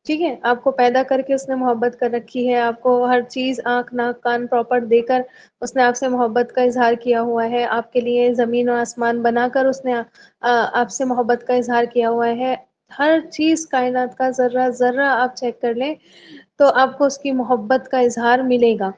ٹھیک ہے. آپ کو پیدا کر کے اس نے محبت کر رکھی ہے، آپ کو ہر چیز آنکھ ناک کان پراپر دے کر اس نے آپ سے محبت کا اظہار کیا ہوا ہے. آپ کے لیے زمین اور آسمان بنا کر اس نے آپ سے محبت کا اظہار کیا ہوا ہے. ہر چیز کائنات کا ذرہ ذرہ آپ چیک کر لیں تو آپ کو اس کی محبت کا اظہار ملے گا.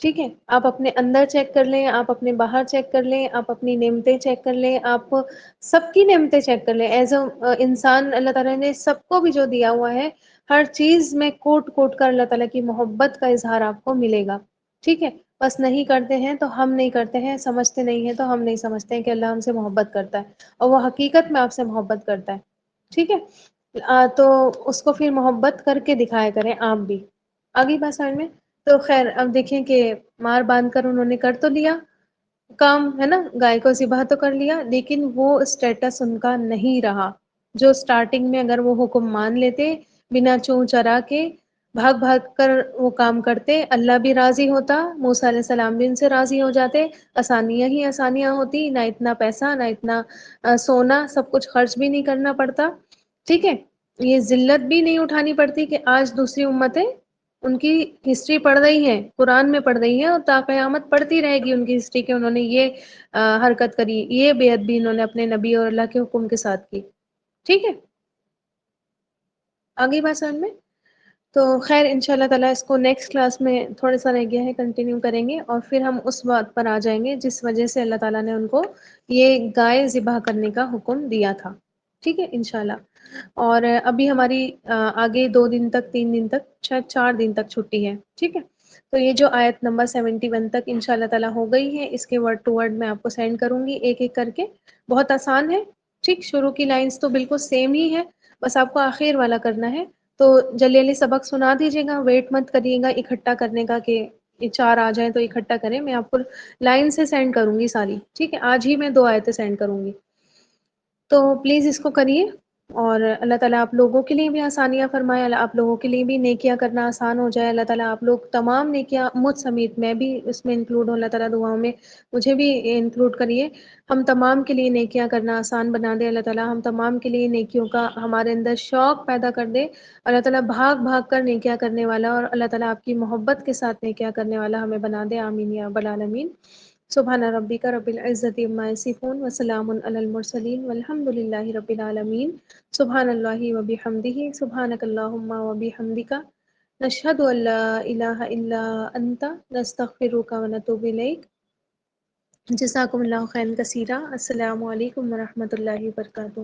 ٹھیک ہے. آپ اپنے اندر چیک کر لیں، آپ اپنے باہر چیک کر لیں، آپ اپنی نعمتیں چیک کر لیں، آپ سب کی نعمتیں چیک کر لیں. ایز اے انسان اللہ تعالیٰ نے سب کو بھی جو دیا ہوا ہے، ہر چیز میں کوٹ کوٹ کر اللہ تعالیٰ کی محبت کا اظہار آپ کو ملے گا. ٹھیک ہے. بس نہیں کرتے ہیں تو ہم نہیں کرتے ہیں، سمجھتے نہیں ہیں تو ہم نہیں سمجھتے ہیں کہ اللہ ہم سے محبت کرتا ہے، اور وہ حقیقت میں آپ سے محبت کرتا ہے. ٹھیک ہے. تو اس کو پھر محبت کر کے دکھایا کریں آپ بھی. آگے بات سمجھ میں؟ تو خیر اب دیکھیں کہ مار باندھ کر انہوں نے کر تو لیا کام، ہے نا، گائے کو ذبح تو کر لیا، لیکن وہ اسٹیٹس ان کا نہیں رہا جو سٹارٹنگ میں اگر وہ حکم مان لیتے بنا چوں چرا کے بھاگ بھاگ کر وہ کام کرتے، اللہ بھی راضی ہوتا، موسیٰ علیہ السلام بھی ان سے راضی ہو جاتے، آسانیاں ہی آسانیاں ہوتی، نہ اتنا پیسہ نہ اتنا سونا، سب کچھ خرچ بھی نہیں کرنا پڑتا. ٹھیک ہے. یہ ذلت بھی نہیں اٹھانی پڑتی کہ آج دوسری امتیں ان کی ہسٹری پڑھ رہی ہیں، قرآن میں پڑھ رہی ہیں، اور تا قیامت پڑھتی رہے گی ان کی ہسٹری کہ انہوں نے یہ حرکت کری، یہ بے ادبی انہوں نے اپنے نبی اور اللہ کے حکم کے ساتھ کی. ٹھیک ہے. آگے بات سمجھ میں؟ تو خیر ان شاء اللہ تعالیٰ اس کو نیکسٹ کلاس میں تھوڑا سا رہ گیا ہے، کنٹینیو کریں گے، اور پھر ہم اس بات پر آ جائیں گے جس وجہ سے اللہ تعالیٰ نے ان کو یہ گائے ذبح کرنے کا حکم دیا تھا. ٹھیک ہے انشاءاللہ. اور ابھی ہماری آگے 2 دن تک 3 دن تک شاید 4 دن تک چھٹی ہے. ٹھیک ہے. تو یہ جو آیت نمبر 71 تک ان شاء اللہ تعالیٰ ہو گئی ہے، اس کے ورڈ ٹو ورڈ میں آپ کو سینڈ کروں گی ایک ایک کر کے. بہت آسان ہے. ٹھیک. شروع کی لائنز تو بالکل سیم ہی ہے، بس آپ کو آخر والا کرنا ہے. تو جلدی جلدی سبق سنا دیجیے گا، ویٹ مت کریے گا اکٹھا کرنے کا کہ یہ 4 آ جائیں تو اکٹھا کریں، میں آپ کو لائن سے سینڈ کروں گی ساری، ٹھیک ہے؟ آج ہی میں 2 آیتیں سینڈ کروں گی، تو پلیز اس کو کریے، اور اللہ تعالیٰ آپ لوگوں کے لیے بھی آسانیاں فرمائے، اللہ آپ لوگوں کے لیے بھی نیکیاں کرنا آسان ہو جائے، اللہ تعالیٰ آپ لوگ تمام نیکیاں مجھ سمیت، میں بھی اس میں انکلوڈ ہوں، اللہ تعالیٰ دعاؤں میں مجھے بھی انکلوڈ کریے، ہم تمام کے لیے نیکیاں کرنا آسان بنا دے اللہ تعالیٰ، ہم تمام کے لیے نیکیوں کا ہمارے اندر شوق پیدا کر دے اللہ تعالیٰ، بھاگ بھاگ کر نیکیاں کرنے والا، اور اللہ تعالیٰ آپ کی محبت کے ساتھ نیکیاں کرنے والا ہمیں بنا دے، آمین یا رب العالمین۔ سبحان ربک رب العزت عما یصفون وسلام علی المرسلین والحمد للہ رب العالمین۔ سبحان اللہ وبحمدہ، سبحانک اللہم وبحمدک، نشہد ان لا الہ الا انت، نستغفرک ونتوب الیک۔ جزاکم اللہ خیرا کثیرا، السلام علیکم ورحمۃ اللہ وبرکاتہ۔